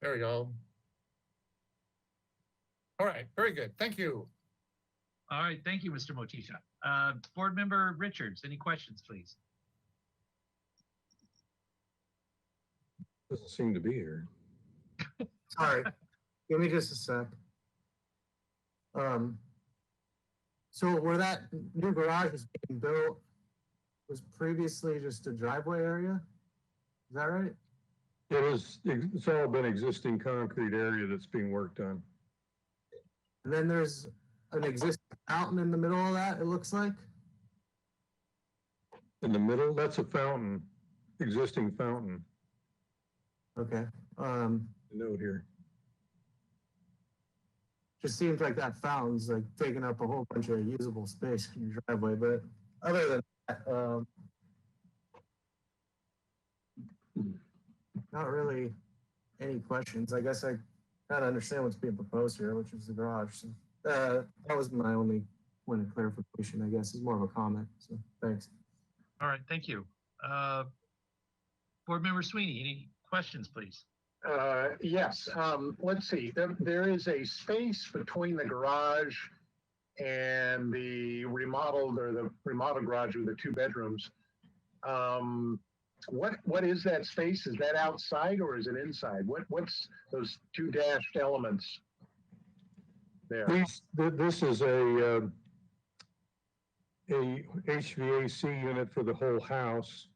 There we go. All right, very good. Thank you. All right, thank you, Mr. Motisha. Board member Richards, any questions, please? Doesn't seem to be here. Sorry, give me just a sec. So where that new garage is being built was previously just a driveway area? Is that right? It's all been existing concrete area that's being worked on. And then there's an existing fountain in the middle of that, it looks like. In the middle, that's a fountain, existing fountain. Okay. Note here. Just seems like that fountain's like taking up a whole bunch of usable space in your driveway, but other than that, not really any questions. I guess I kind of understand what's being proposed here, which is the garage. So, that was my only point of clarification, I guess, is more of a comment. So thanks. All right, thank you. Board Member Sweeney, any questions, please? Yes, let's see, there is a space between the garage and the remodeled garage with the 2 bedrooms. What is that space? Is that outside or is it inside? What's those 2 dashed elements there? This is a HVAC unit for the whole house.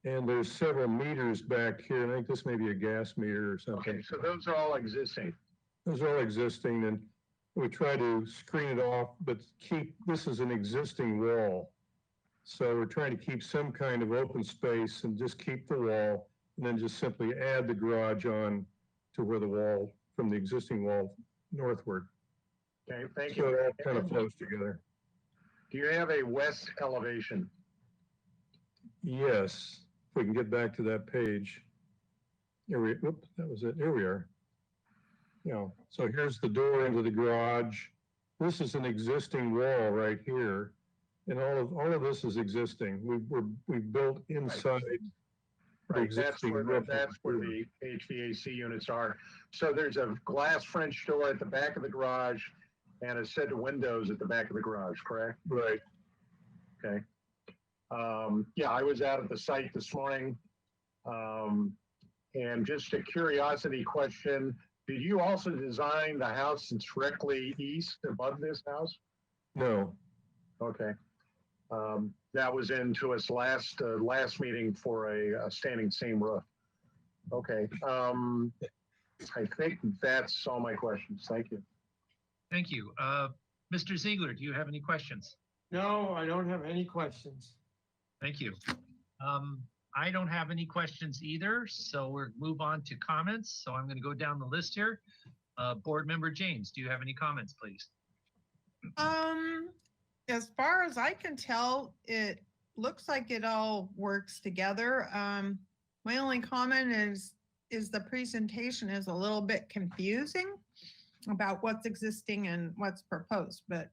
And there's several meters back here, and I think this may be a gas meter or something. Okay, so those are all existing. Those are all existing, and we try to screen it off, but this is an existing wall. So we're trying to keep some kind of open space and just keep the wall, and then just simply add the garage on to where the wall, from the existing wall northward. Okay, thank So you. it all kind of flows together. Do you have a west elevation? Yes, if we can get back to that page. Whoop, that was it. Here we are. Yeah, so here's the door into the garage. This is an existing wall right here. And all of this is existing. We've built inside. Right, that's where the HVAC units are. So there's a glass French door at the back of the garage and a set of windows at the back of the garage, correct? Right. Okay. Yeah, I was out at the site this morning. And just a curiosity question, did you also design the house that's directly east above this house? No. Okay. That was into us last meeting for a standing seam roof. Okay. I think that's all my questions. Thank you. Thank you. Mr. Ziegler, do you have any questions? No, I don't have any questions. Thank you. I don't have any questions either, so we'll move on to comments. So I'm going to go down the list here. Board Member James, do you have any comments, please? As far as I can tell, it looks like it all works together. My only comment is the presentation is a little bit confusing about what's existing and what's proposed, but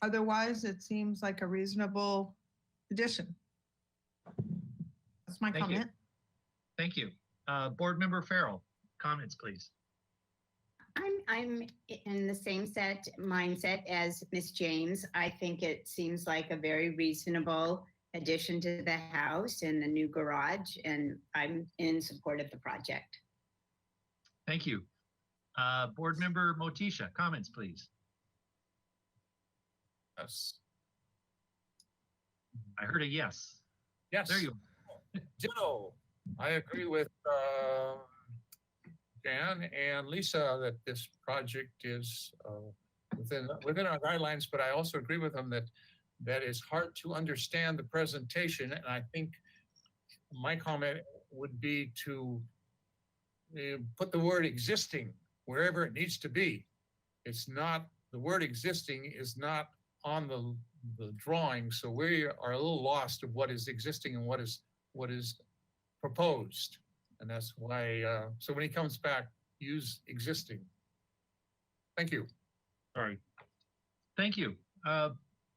otherwise it seems like a reasonable addition. That's my Thank you. comment. Thank you. Board Member Farrell, comments, please. I'm in the same mindset as Ms. James. I think it seems like a very reasonable addition to the house and the new garage, and I'm in support of the project. Thank you. Board Member Motisha, comments, please. Yes. I heard a yes. Yes. There you are. Ditto. I agree with Dan and Lisa that this project is within our guidelines, but I also agree with them that it's hard to understand the presentation. And I think my comment would be to put the word existing wherever it needs to be. It's not, the word existing is not on the drawing, so we are a little lost of what is existing and what is proposed. And that's why, so when he comes back, use existing. Thank you. All right. Thank you.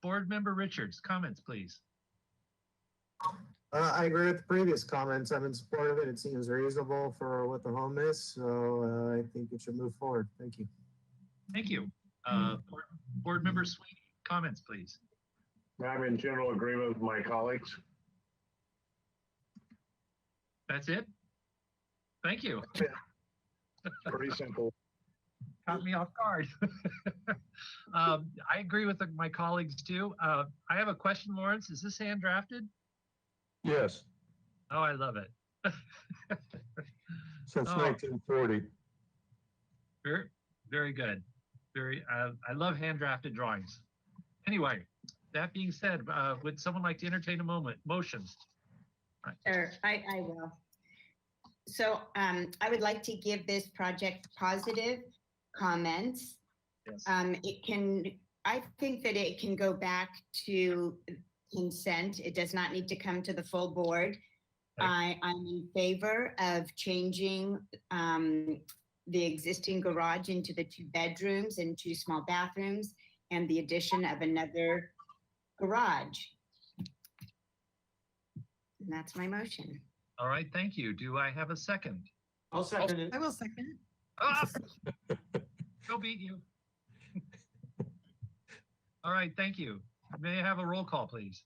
Board Member Richards, comments, please. I agree with the previous comments. I'm in support of it. It seems reasonable for what the home is, so I think it should move forward. Thank you. Thank you. Board Member Sweeney, comments, please. I'm in general agreement with my colleagues. That's it? Thank you. Pretty simple. Caught me off guard. I agree with my colleagues too. I have a question, Lawrence. Is this hand drafted? Yes. Oh, I love it. since Oh. 1940. Very, very good. I love hand drafted drawings. Anyway, that being said, would someone like to entertain a motion? Sure, I will. So I would like to give this project positive comments. Yes. I think that it can go back to consent. It does not need to come to the full board. I'm in favor of changing the existing garage into the 2 bedrooms and 2 small bathrooms and the addition of another garage. And that's my motion. All right, thank you. Do I have a second? I'll second it. I will second it. Ah! Go beat you. All right, thank you. May I have a roll call, please?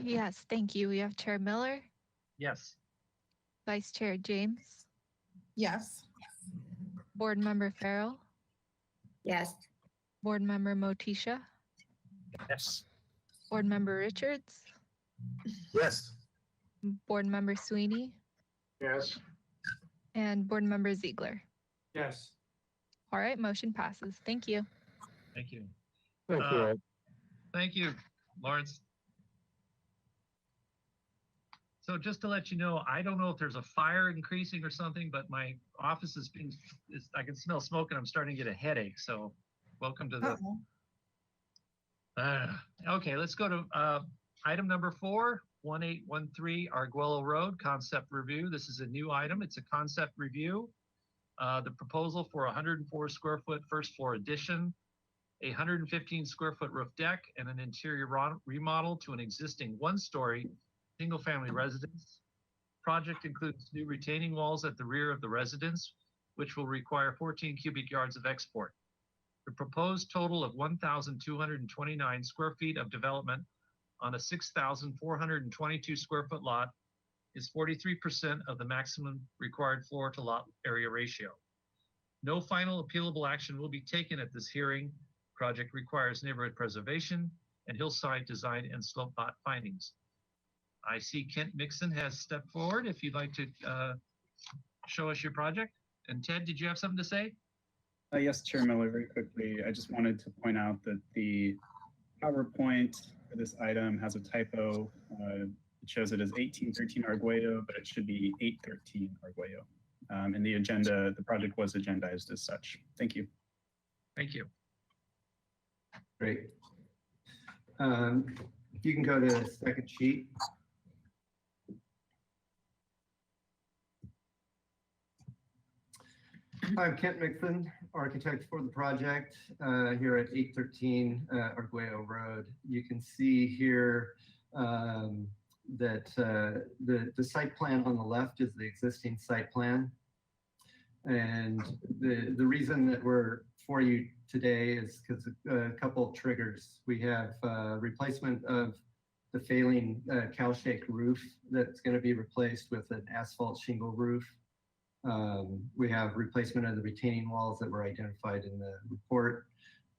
Yes, thank you. We have Chair Miller, Yes. Vice Chair James, Yes. Board Member Farrell, Yes. Board Member Motisha, Yes. Board Member Richards, Yes. Board Member Sweeney, Yes. and Board Member Ziegler. Yes. All right, motion passes. Thank you. Thank you. Thank you. Ed. Thank you, Lawrence. So just to let you know, I don't know if there's a fire increasing or something, but my office I can smell smoke and I'm starting to get a headache. So welcome to the, okay, let's go to item number 4, 1813 Arguello Road, concept review. This is a new item. It's a concept review. The proposal for 104 square foot first floor addition, a 115 square foot roof deck, and an interior remodel to an existing 1-story single-family residence. Project includes new retaining walls at the rear of the residence, which will require 14 cubic yards of export. The proposed total of 1,229 square feet of development on a 6,422 square foot lot is 43% of the maximum required floor to lot area ratio. No final appealable action will be taken at this hearing. Project requires neighborhood preservation and hillside design and slope lot findings. I see Kent Mixon has stepped forward. If you'd like to show us your project. And Ted, did you have something to say? Yes, Chair Miller, very quickly. I just wanted to point out that the PowerPoint for this item has a typo. It shows it as 1813 Arguello, but it should be 813 Arguello. And the agenda, the project was agendized as such. Thank you. Thank you. Great. If you can go to the second sheet. I'm Kent Mixon, architect for the project here at 813 Arguello Road. You can see here that the site plan on the left is the existing site plan. And the reason that we're for you today is because a couple of triggers. We have replacement of the failing cow-shake roof that's going to be replaced with an asphalt shingle roof. We have replacement of the retaining walls that were identified in the report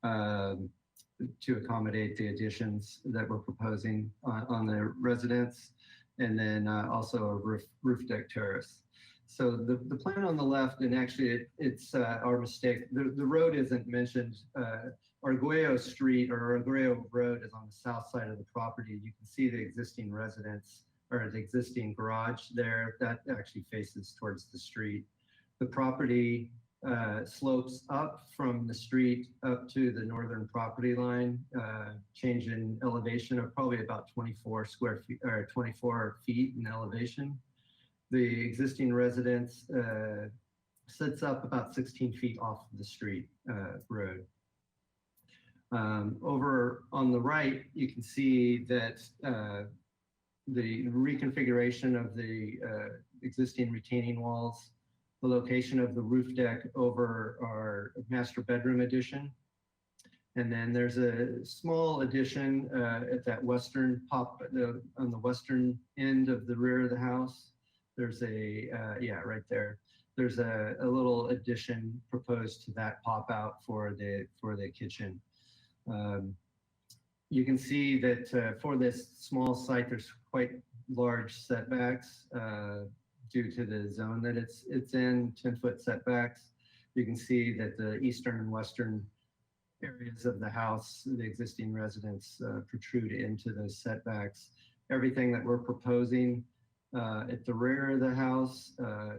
to accommodate the additions that we're proposing on the residence, and then also a roof deck terrace. So the plan on the left, and actually it's our mistake, the road isn't mentioned. Arguello Street or Arguello Road is on the south side of the property. You can see the existing residence or the existing garage there. That actually faces towards the street. The property slopes up from the street up to the northern property line, change in elevation of probably about 24 square feet or 24 feet in elevation. The existing residence sits up about 16 feet off the street road. Over on the right, you can see that the reconfiguration of the existing retaining walls, the location of the roof deck over our master bedroom addition. And then there's a small addition at that western on the western end of the rear of the house. There's a, yeah, right there. There's a little addition proposed to that pop out for the kitchen. You can see that for this small site, there's quite large setbacks. due to the zone that it's in, 10-foot setbacks. You can see that the eastern and western areas of the house, the existing residents protrude into those setbacks. Everything that we're proposing at the rear of the house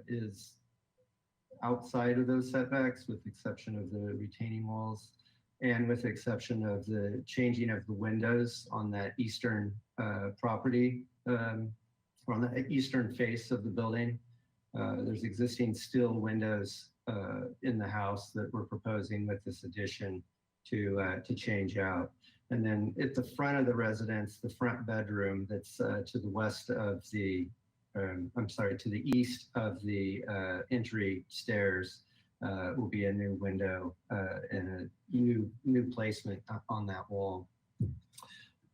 is outside of those setbacks, with the exception of the retaining walls and with the exception of the changing of the windows on that eastern property, on the eastern face of the building. There's existing steel windows in the house that we're proposing with this addition to change out. And then at the front of the residence, the front bedroom that's to the west of the, I'm sorry, to the east of the entry stairs will be a new window and a new placement on that wall.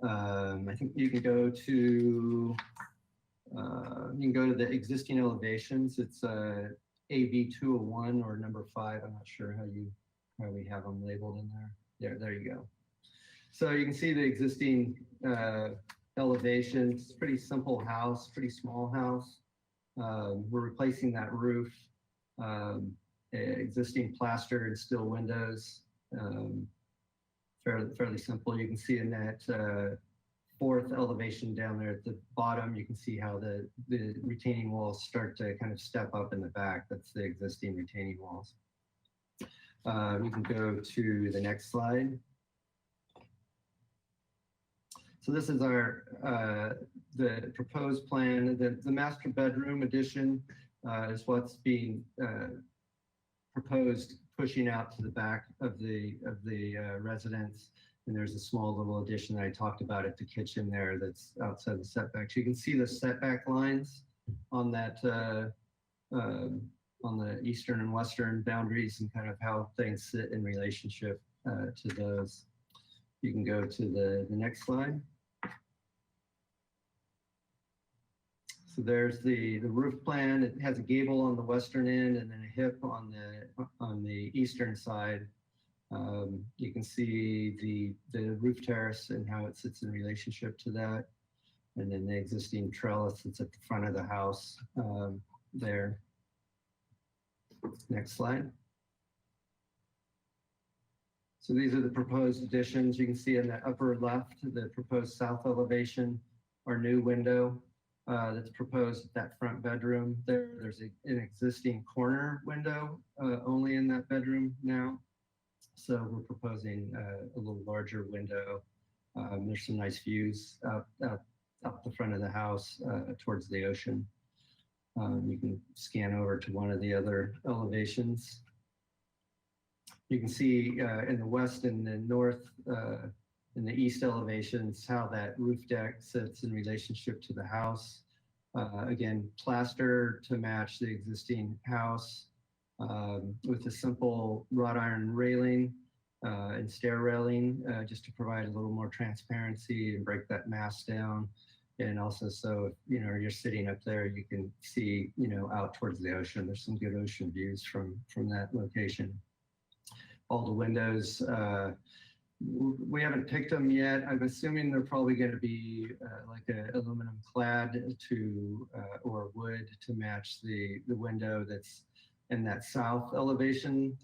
I think you can go to the existing elevations. It's AV 201 or number 5. I'm not sure how we have them labeled in there. There you go. So you can see the existing elevations. Pretty simple house, pretty small house. We're replacing that roof, existing plaster and steel windows. Fairly simple. You can see in that fourth elevation down there at the bottom, you can see how the retaining walls start to kind of step up in the back. That's the existing retaining walls. We can go to the next slide. So this is our the proposed plan. The master bedroom addition is what's being proposed, pushing out to the back of the residence. And there's a small little addition that I talked about at the kitchen there that's outside the setbacks. You can see the setback lines on that on the eastern and western boundaries and kind of how things sit in relationship to those. You can go to the next slide. So there's the roof plan. It has a gable on the western end and then a hip on the eastern side. You can see the roof terrace and how it sits in relationship to that. And then the existing trellis that's at the front of the house there. Next slide. So these are the proposed additions. You can see in the upper left, the proposed south elevation, our new window that's proposed at that front bedroom. There's an existing corner window only in that bedroom now. So we're proposing a little larger window. There's some nice views out the front of the house towards the ocean. You can scan over to one of the other elevations. You can see in the west and the north, in the east elevations, how that roof deck sits in relationship to the house. Again, plaster to match the existing house with a simple wrought iron railing and stair railing, just to provide a little more transparency and break that mass down. And also, so if you're sitting up there, you can see out towards the ocean. There's some good ocean views from that location. All the windows, we haven't picked them yet. I'm assuming they're probably going to be like an aluminum clad or wood to match the window that's in that south elevation,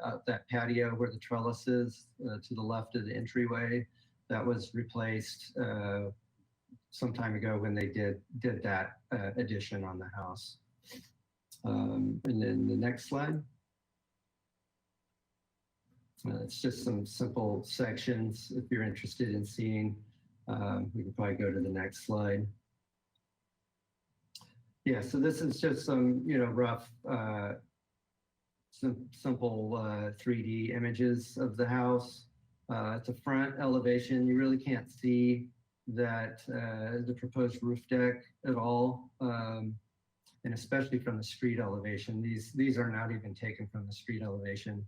out that patio where the trellis is to the left of the entryway. That was replaced some time ago when they did that addition on the house. And then the next slide. It's just some simple sections. If you're interested in seeing, we can probably go to the next slide. Yeah, so this is just some, rough, simple 3D images of the house. At the front elevation, you really can't see that the proposed roof deck at all, and especially from the street elevation. These are not even taken from the street elevation.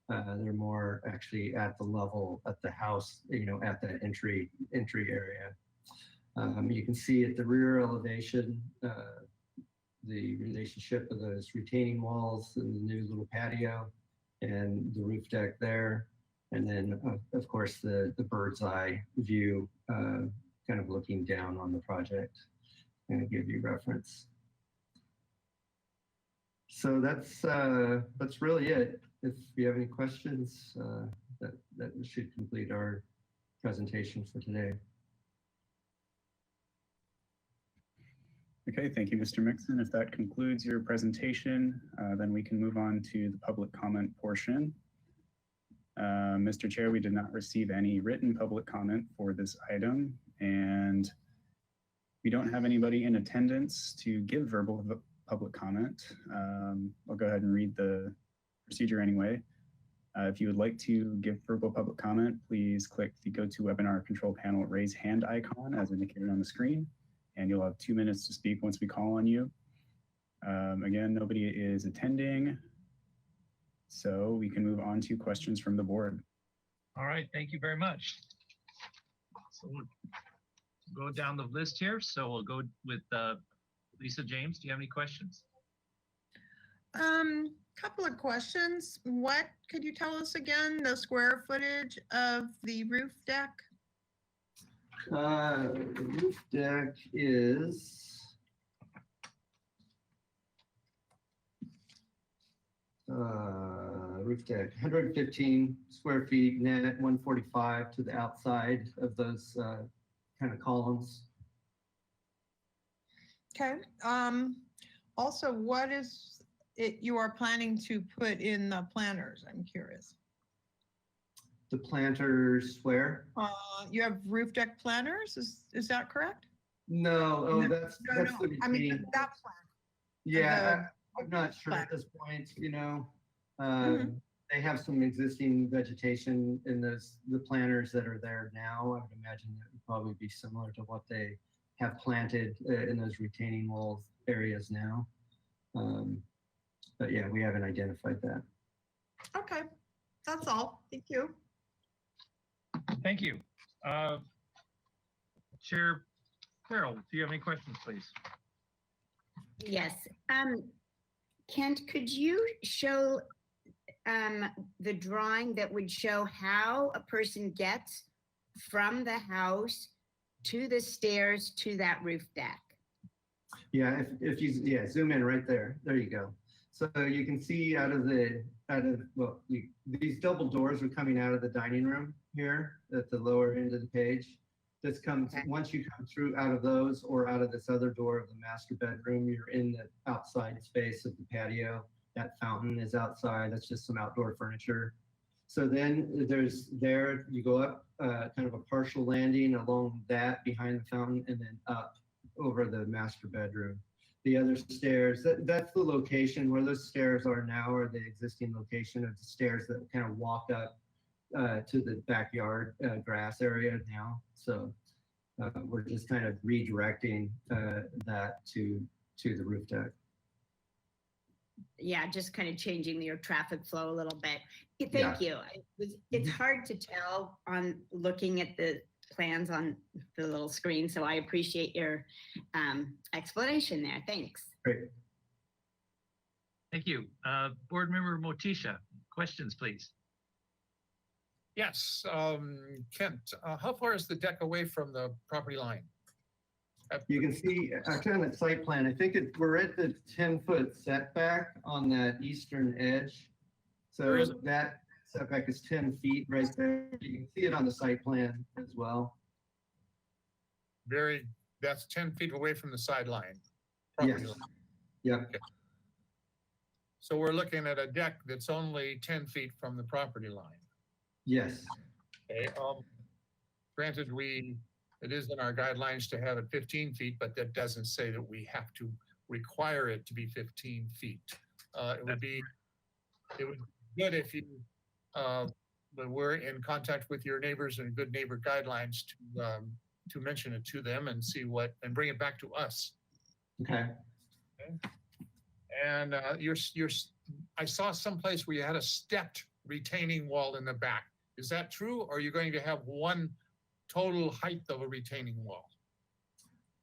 They're more actually at the level at the house, at that entry area. You can see at the rear elevation the relationship of those retaining walls and the new little patio and the roof deck there. And then, of course, the bird's eye view, kind of looking down on the project. I'm going to give you reference. So that's really it. If you have any questions, that should complete our presentation for today. Okay, thank you, Mr. Mixon. If that concludes your presentation, then we can move on to the public comment portion. Mr. Chair, we did not receive any written public comment for this item, and we don't have anybody in attendance to give verbal public comment. I'll go ahead and read the procedure anyway. If you would like to give verbal public comment, please click the GoToWebinar control panel raise hand icon as indicated on the screen, and you'll have 2 minutes to speak once we call on you. Again, nobody is attending, so we can move on to questions from the board. All right, thank you very much. So we'll go down the list here. So we'll go with Lisa James. Do you have any questions? Couple of questions. What could you tell us again, the square footage of the roof deck? The roof deck is roof deck 115 square feet net, 145 to the outside of those kind of columns. Okay. Also, what is it you are planning to put in the planters? I'm curious. The planters where? You have roof deck planters, is that correct? No, oh, that's No, the I mean, retaining- that plan. Yeah, I'm not sure at this point, you know. They have some existing vegetation in the planters that are there now. I would imagine that would probably be similar to what they have planted in those retaining wall areas now. But yeah, we haven't identified that. Okay, that's all. Thank you. Thank you. Chair Carol, do you have any questions, please? Yes. Kent, could you show the drawing that would show how a person gets from the house to the stairs to that roof deck? Yeah, if you zoom in right there, there you go. So you can see these double doors are coming out of the dining room here at the lower end of the page. This comes, once you come through out of those or out of this other door of the master bedroom, you're in the outside space of the patio. That fountain is outside, that's just some outdoor furniture. So then you go up kind of a partial landing along that behind the fountain and then up over the master bedroom. The other stairs, that's the location where those stairs are now, or the existing location of the stairs that kind of walk up to the backyard grass area now. So we're just kind of redirecting that to the roof deck. Yeah, just kind of changing your traffic flow a little bit. Thank you. It's hard to tell on looking at the plans on the little screen, so I appreciate your explanation there. Thanks. Great. Thank you. Board Member Motisha, questions, please. Yes, Kent, how far is the deck away from the property line? You can see actually on the site plan, I think we're at the 10-foot setback on that eastern edge. So that setback is 10 feet right there. You can see it on the site plan as well. That's 10 feet away from the sideline. Yes. Yep. Okay. So we're looking at a deck that's only 10 feet from the property line. Yes. Okay. Granted, it is in our guidelines to have it 15 feet, but that doesn't say that we have to require it to be 15 feet. It would be good if you were in contact with your neighbors and good neighbor guidelines to mention it to them and see and bring it back to us. Okay. And I saw someplace where you had a stepped retaining wall in the back. Is that true? Or are you going to have one total height of a retaining wall?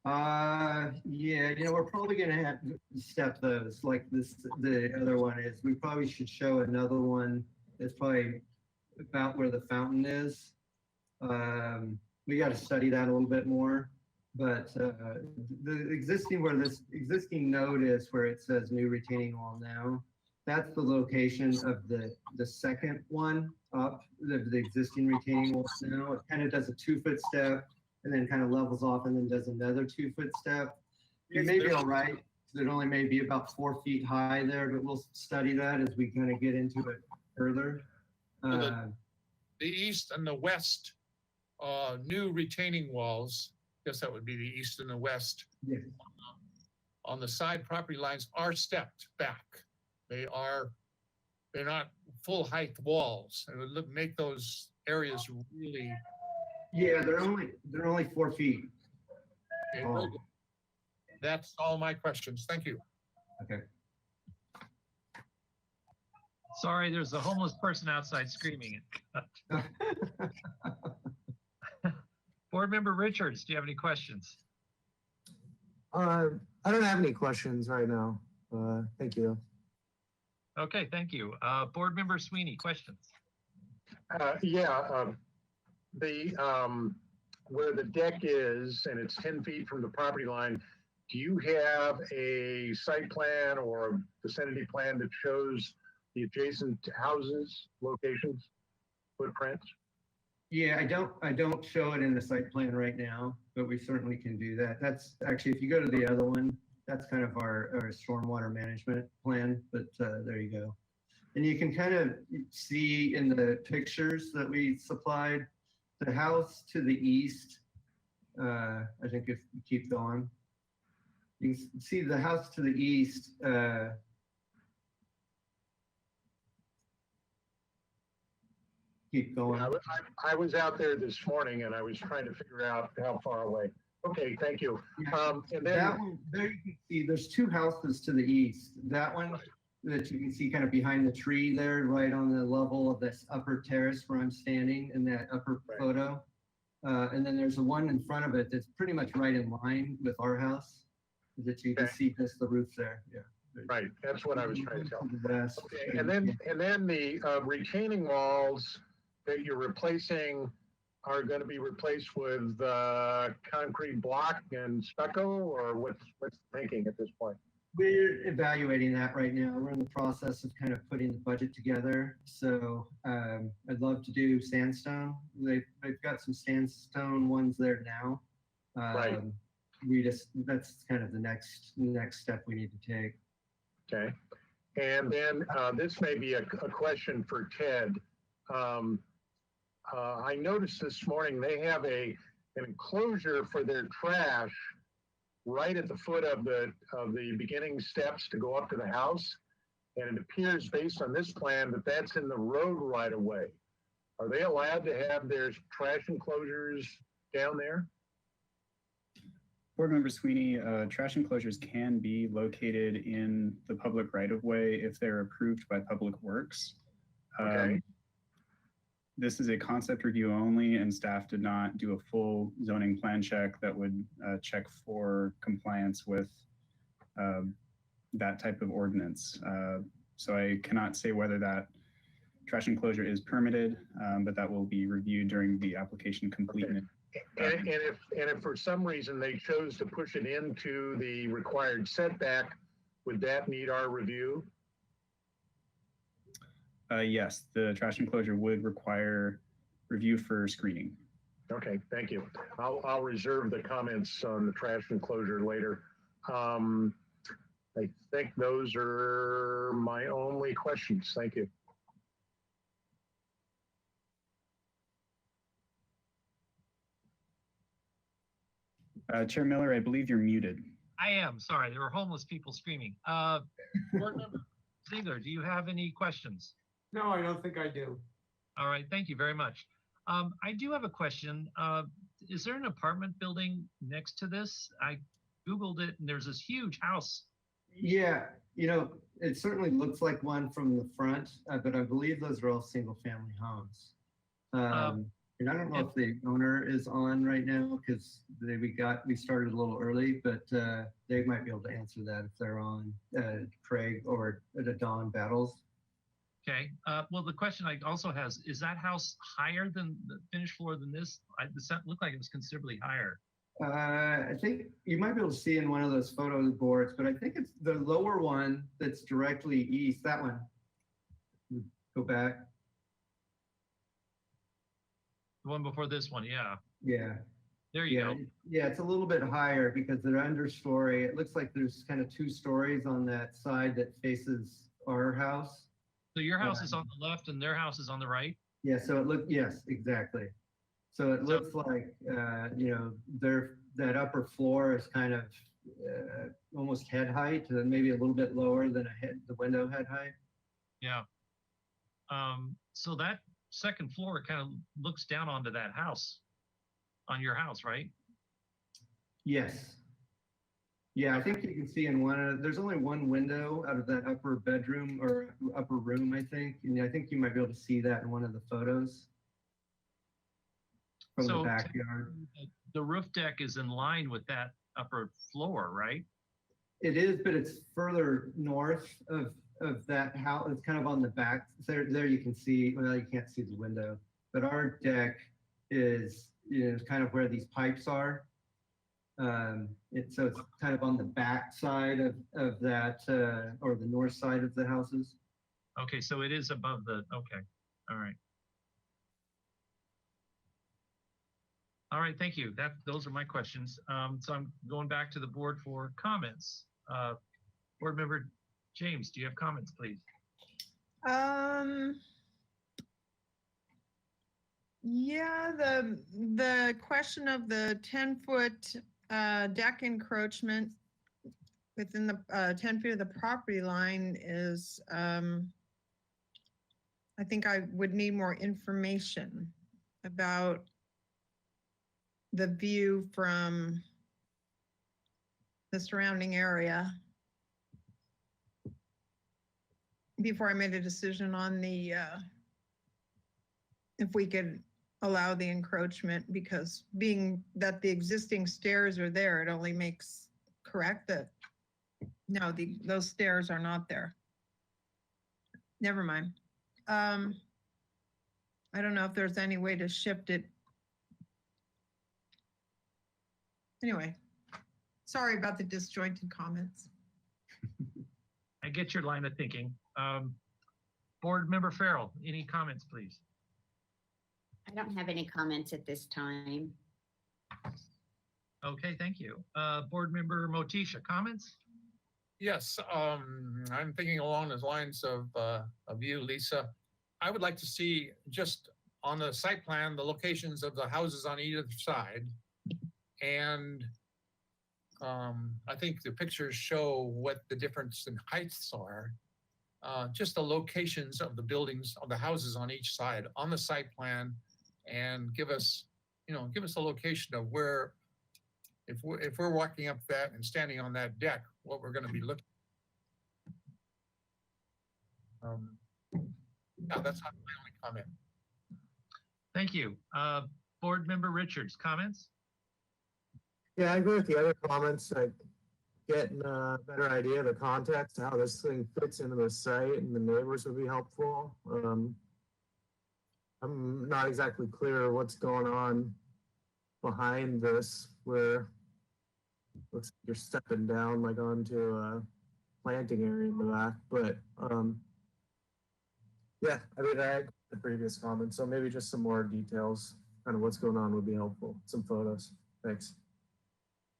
Yeah, we're probably gonna have to step those like this. The other one is, we probably should show another one that's probably about where the fountain is. We got to study that a little bit more. But the existing, where this existing node is, where it says new retaining wall now, that's the location of the second one up, the existing retaining wall now. It kind of does a 2-foot step and then kind of levels off and then does another 2-foot step. You may be all right. It only may be about 4 feet high there, but we'll study that as we kind of get into it further. The east and the west new retaining walls, I guess that would be the east and the west, yeah. On the side property lines are stepped back. They're not full height walls. It would make those areas really. Yeah, they're only 4 feet. Okay, very good. That's all my questions. Thank you. Okay. Sorry, there's a homeless person outside screaming. Board Member Richards, do you have any questions? I don't have any questions right now. Thank you. Okay, thank you. Board Member Sweeney, questions? Where the deck is and it's 10 feet from the property line, do you have a site plan or a vicinity plan that shows the adjacent houses, locations, footprints? Yeah, I don't show it in the site plan right now, but we certainly can do that. That's actually, if you go to the other one, that's kind of our stormwater management plan, but there you go. And you can kind of see in the pictures that we supplied, the house to the east, I think if you keep going, you can see the house to the east, keep going. I was out there this morning and I was trying to figure out how far away. Okay, thank you. Yeah. And That then, one, there you can see, there's 2 houses to the east. That one that you can see kind of behind the tree there, right on the level of this upper terrace where I'm standing in that upper photo. And then there's the one in front of it that's pretty much right in line with our house that you can see just the roof there. Yeah. right, that's what I was trying to tell. To the west. Okay, and then the retaining walls that you're replacing are going to be replaced with concrete block and stucco, or what's the thinking at this point? We're evaluating that right now. We're in the process of kind of putting the budget together. So I'd love to do sandstone. They've got some sandstone ones there now. Right. That's kind of the next step we need to take. Okay. And then this may be a question for Ted. I noticed this morning they have an enclosure for their trash right at the foot of the beginning steps to go up to the house. And it appears based on this plan that that's in the road right away. Are they allowed to have their trash enclosures down there? Board Member Sweeney, trash enclosures can be located in the public right-of-way if they're approved by Public Works. Okay. This is a concept review only, and staff did not do a full zoning plan check that would check for compliance with that type of ordinance. So I cannot say whether that trash enclosure is permitted, but that will be reviewed during the application completeness. Okay. And if for some reason they chose to push it into the required setback, would that need our review? Yes, the trash enclosure would require review for screening. Okay, thank you. I'll reserve the comments on the trash enclosure later. I think those are my only questions. Thank you. Chair Miller, I believe you're muted. I am, sorry, there were homeless people screaming. Board Member Ziegler, do you have any questions? No, I don't think I do. All right, thank you very much. I do have a question. Is there an apartment building next to this? I Googled it and there's this huge house. Yeah, it certainly looks like one from the front, but I believe those are all single family homes. And I don't know if the owner is on right now because we started a little early, but they might be able to answer that if they're on. Craig or Don Battles. Okay, well, the question I also has, is that house higher than the finished floor than this? This looked like it was considerably higher. I think you might be able to see in one of those photo boards, but I think it's the lower one that's directly east, that one. Go back. The one before this one, yeah. Yeah. There you Yeah, go. yeah, it's a little bit higher because they're understory. It looks like there's kind of 2 stories on that side that faces our house. So your house is on the left and their house is on the right? Yeah, so it looked, yes, exactly. So it looks like, you know, that upper floor is kind of almost head height, and maybe a little bit lower than the window head height. Yeah. So that second floor kind of looks down onto that house, on your house, right? Yes. Yeah, I think you can see in there's only one window out of that upper bedroom or upper room, I think. And I think you might be able to see that in one of the photos from the backyard. The roof deck is in line with that upper floor, right? It is, but it's further north of that house. It's kind of on the back. There you can see, well, you can't see the window, but our deck is, you know, kind of where these pipes are. So it's kind of on the back side of that, or the north side of the houses. Okay, so it is above the, okay, all right. All right, thank you. Those are my questions. So I'm going back to the board for comments. Board member James, do you have comments, please? Yeah, the question of the 10-foot deck encroachment within the 10 feet of the property line is, I think I would need more information about the view from the surrounding area before I made a decision on the, if we could allow the encroachment, because being that the existing stairs are there, it only makes correct that, no, those stairs are not there. Never mind. I don't know if there's any way to shift it. Anyway, sorry about the disjointed comments. I get your line of thinking. Board member Farrell, any comments, please? I don't have any comments at this time. Okay, thank you. Board member Motisha, comments? Yes, I'm thinking along the lines of you, Lisa. I would like to see just on the site plan, the locations of the houses on either side. And I think the pictures show what the difference in heights are. Just the locations of the buildings, of the houses on each side on the site plan, and give us a location of where, if we're walking up that and standing on that deck, what we're going to be looking. Yeah, that's my only comment. Thank you. Board member Richards, comments? Yeah, I agree with the other comments. Like getting a better idea of the context, how this thing fits into the site, and the neighbors would be helpful. I'm not exactly clear what's going on behind this, where looks like you're stepping down like onto a planting area in the back. But yeah, I mean, I agree with the previous comments, so maybe just some more details, kind of what's going on would be helpful. Some photos. Thanks.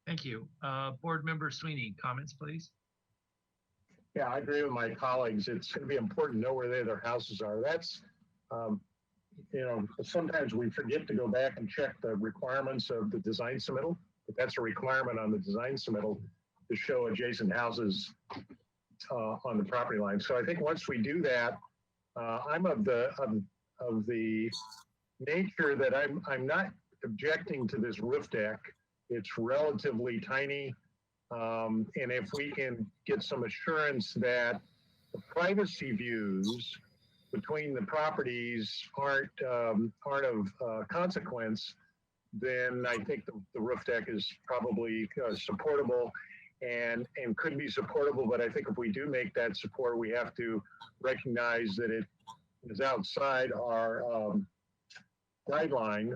Thank you. Board member Sweeney, comments, please? Yeah, I agree with my colleagues. It's going to be important to know where their houses are. That's, sometimes we forget to go back and check the requirements of the design submittal, but that's a requirement on the design submittal to show adjacent houses on the property line. So I think once we do that, I'm of the nature that I'm not objecting to this roof deck. It's relatively tiny. And if we can get some assurance that the privacy views between the properties aren't of consequence, then I think the roof deck is probably supportable and could be supportable. But I think if we do make that support, we have to recognize that it is outside our guideline.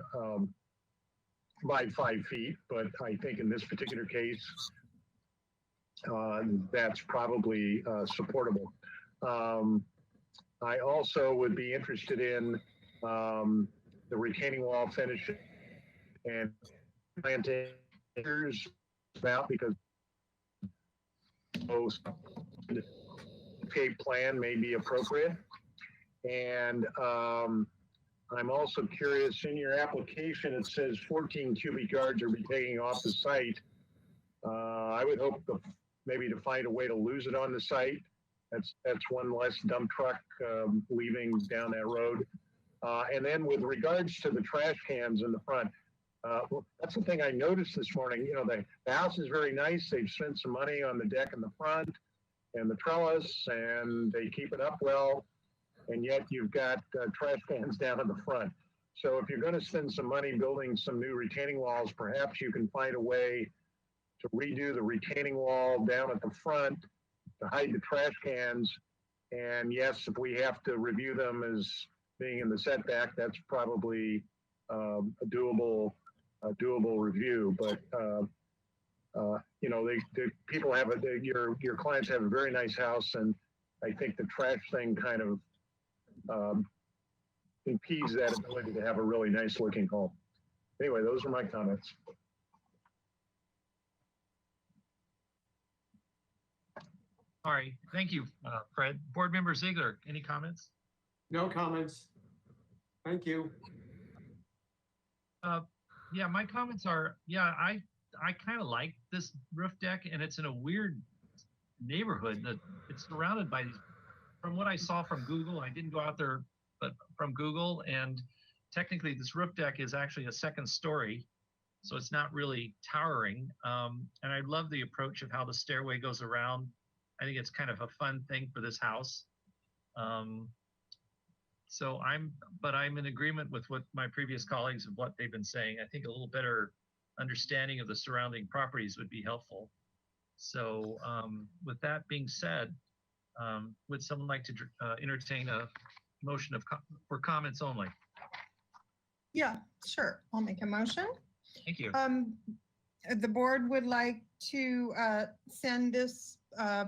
by 5 feet, but I think in this particular case, that's probably supportable. I also would be interested in the retaining wall finish and planters about because most plan may be appropriate. And I'm also curious, in your application, it says 14 cubic yards are be taking off the site. I would hope maybe to find a way to lose it on the site. That's one less dump truck leaving down that road. And then with regards to the trash cans in the front, that's the thing I noticed this morning. You know, the house is very nice. They've spent some money on the deck in the front and the trellis, and they keep it up well. And yet you've got trash cans down in the front. So if you're going to spend some money building some new retaining walls, perhaps you can find a way to redo the retaining wall down at the front to hide the trash cans. And yes, if we have to review them as being in the setback, that's probably a doable review. But you know, the people have your clients have a very nice house, and I think the trash thing kind of impedes that ability to have a really nice looking home. Anyway, those are my comments. All right, thank you, Fred. Board Member Ziegler, any comments? No comments. Thank you. Yeah, my comments are, yeah, I kind of like this roof deck, and it's in a weird neighborhood that it's surrounded by, from what I saw from Google, I didn't go out there, but from Google, and technically this roof deck is actually a second story, so it's not really towering. And I love the approach of how the stairway goes around. I think it's kind of a fun thing for this house. So I'm in agreement with what my previous colleagues of what they've been saying. I think a little better understanding of the surrounding properties would be helpful. So with that being said, would someone like to entertain a motion for comments only? Yeah, sure. I'll make a motion. Thank you. The board would like to send this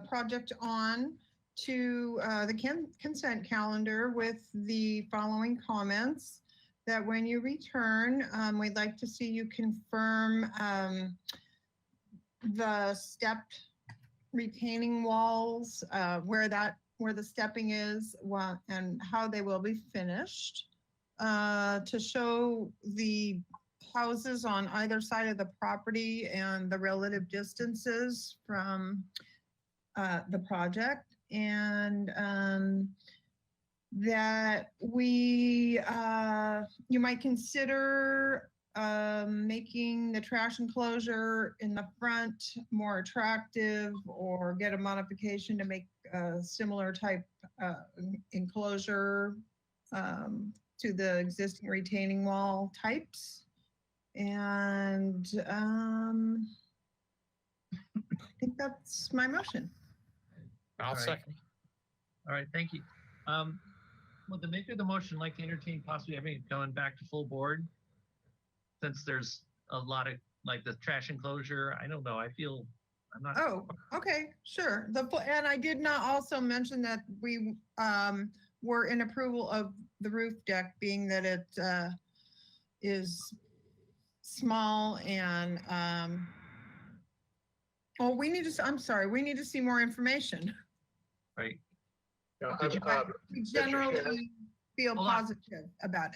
project on to the consent calendar with the following comments. That when you return, we'd like to see you confirm the stepped retaining walls, where the stepping is, and how they will be finished. To show the houses on either side of the property and the relative distances from the project, and that you might consider making the trash enclosure in the front more attractive, or get a modification to make a similar type enclosure to the existing retaining wall types. And I think that's my motion. I'll second. All right, thank you. Would the maker of the motion like to entertain possibly having it going back to full board? Since there's a lot of, like, the trash enclosure, I don't know, I feel, I'm not. Oh, okay, sure. And I did not also mention that we were in approval of the roof deck, being that it is small and, oh, we need to see more information. Right. We generally feel positive about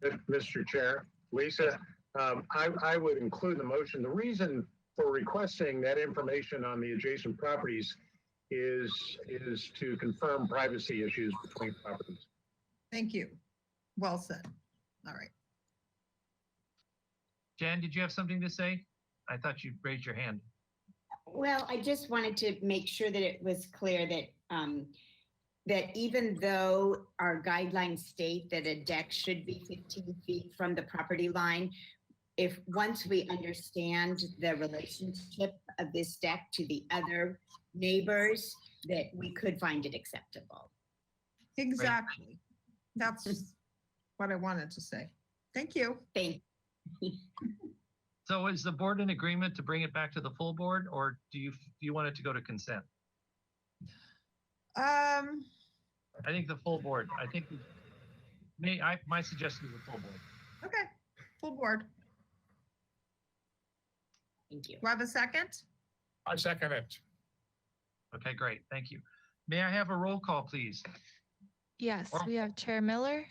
it. Mr. Chair, Lisa, I would include the motion. The reason for requesting that information on the adjacent properties is to confirm privacy issues between properties. Thank you. Well said. All right. Jan, did you have something to say? I thought you raised your hand. Well, I just wanted to make sure that it was clear that that even though our guidelines state that a deck should be 15 feet from the property line, if once we understand the relationship of this deck to the other neighbors, that we could find it acceptable. Exactly. That's what I wanted to say. Thank you. Thank So is the board in agreement to bring it back to the full board, or do you want it to go to consent? I think the full board. I think my suggestion is the full board. Okay, full board. Thank you. Do I have a second? I second it. Okay, great. Thank you. May I have a roll call, please? Yes, Or- we have Chair Miller.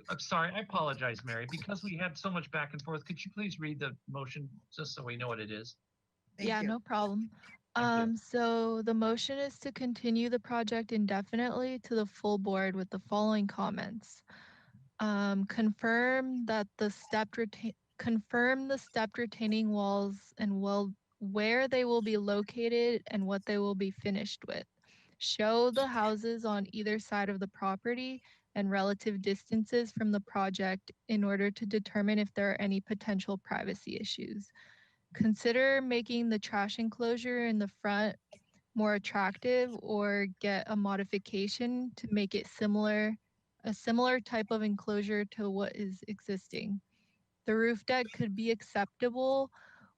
I'm sorry, I apologize, Mary. Because we had so much back and forth, could you please read the motion just so we know what it is? Thank Yeah, you. no problem. Thank you. So the motion is to continue the project indefinitely to the full board with the following comments. Confirm the stepped retaining walls and where they will be located and what they will be finished with. Show the houses on either side of the property and relative distances from the project in order to determine if there are any potential privacy issues. Consider making the trash enclosure in the front more attractive or get a modification to make it a similar type of enclosure to what is existing. The roof deck could be acceptable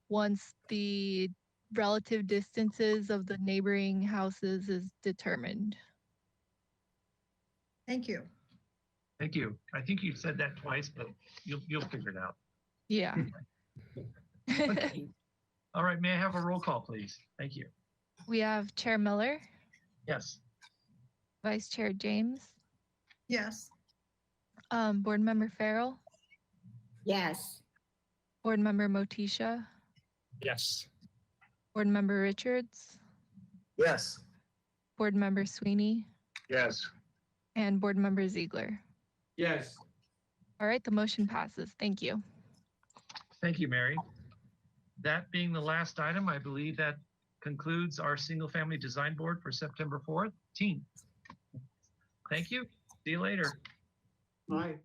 once the relative distances of the neighboring houses is determined. Thank you. Thank you. I think you've said that twice, but you'll figure it out. Yeah. All right, may I have a roll call, please? Thank you. We have Chair Miller, Yes. Vice Chair James, Yes. Board Member Farrell, Yes. Board Member Motisha, Yes. Board Member Richards, Yes. Board Member Sweeney, Yes. and Board Member Ziegler. Yes. All right, the motion passes. Thank you. Thank you, Mary. That being the last item, I believe that concludes our single family design board for September 14th. Thank you. See you later. Bye.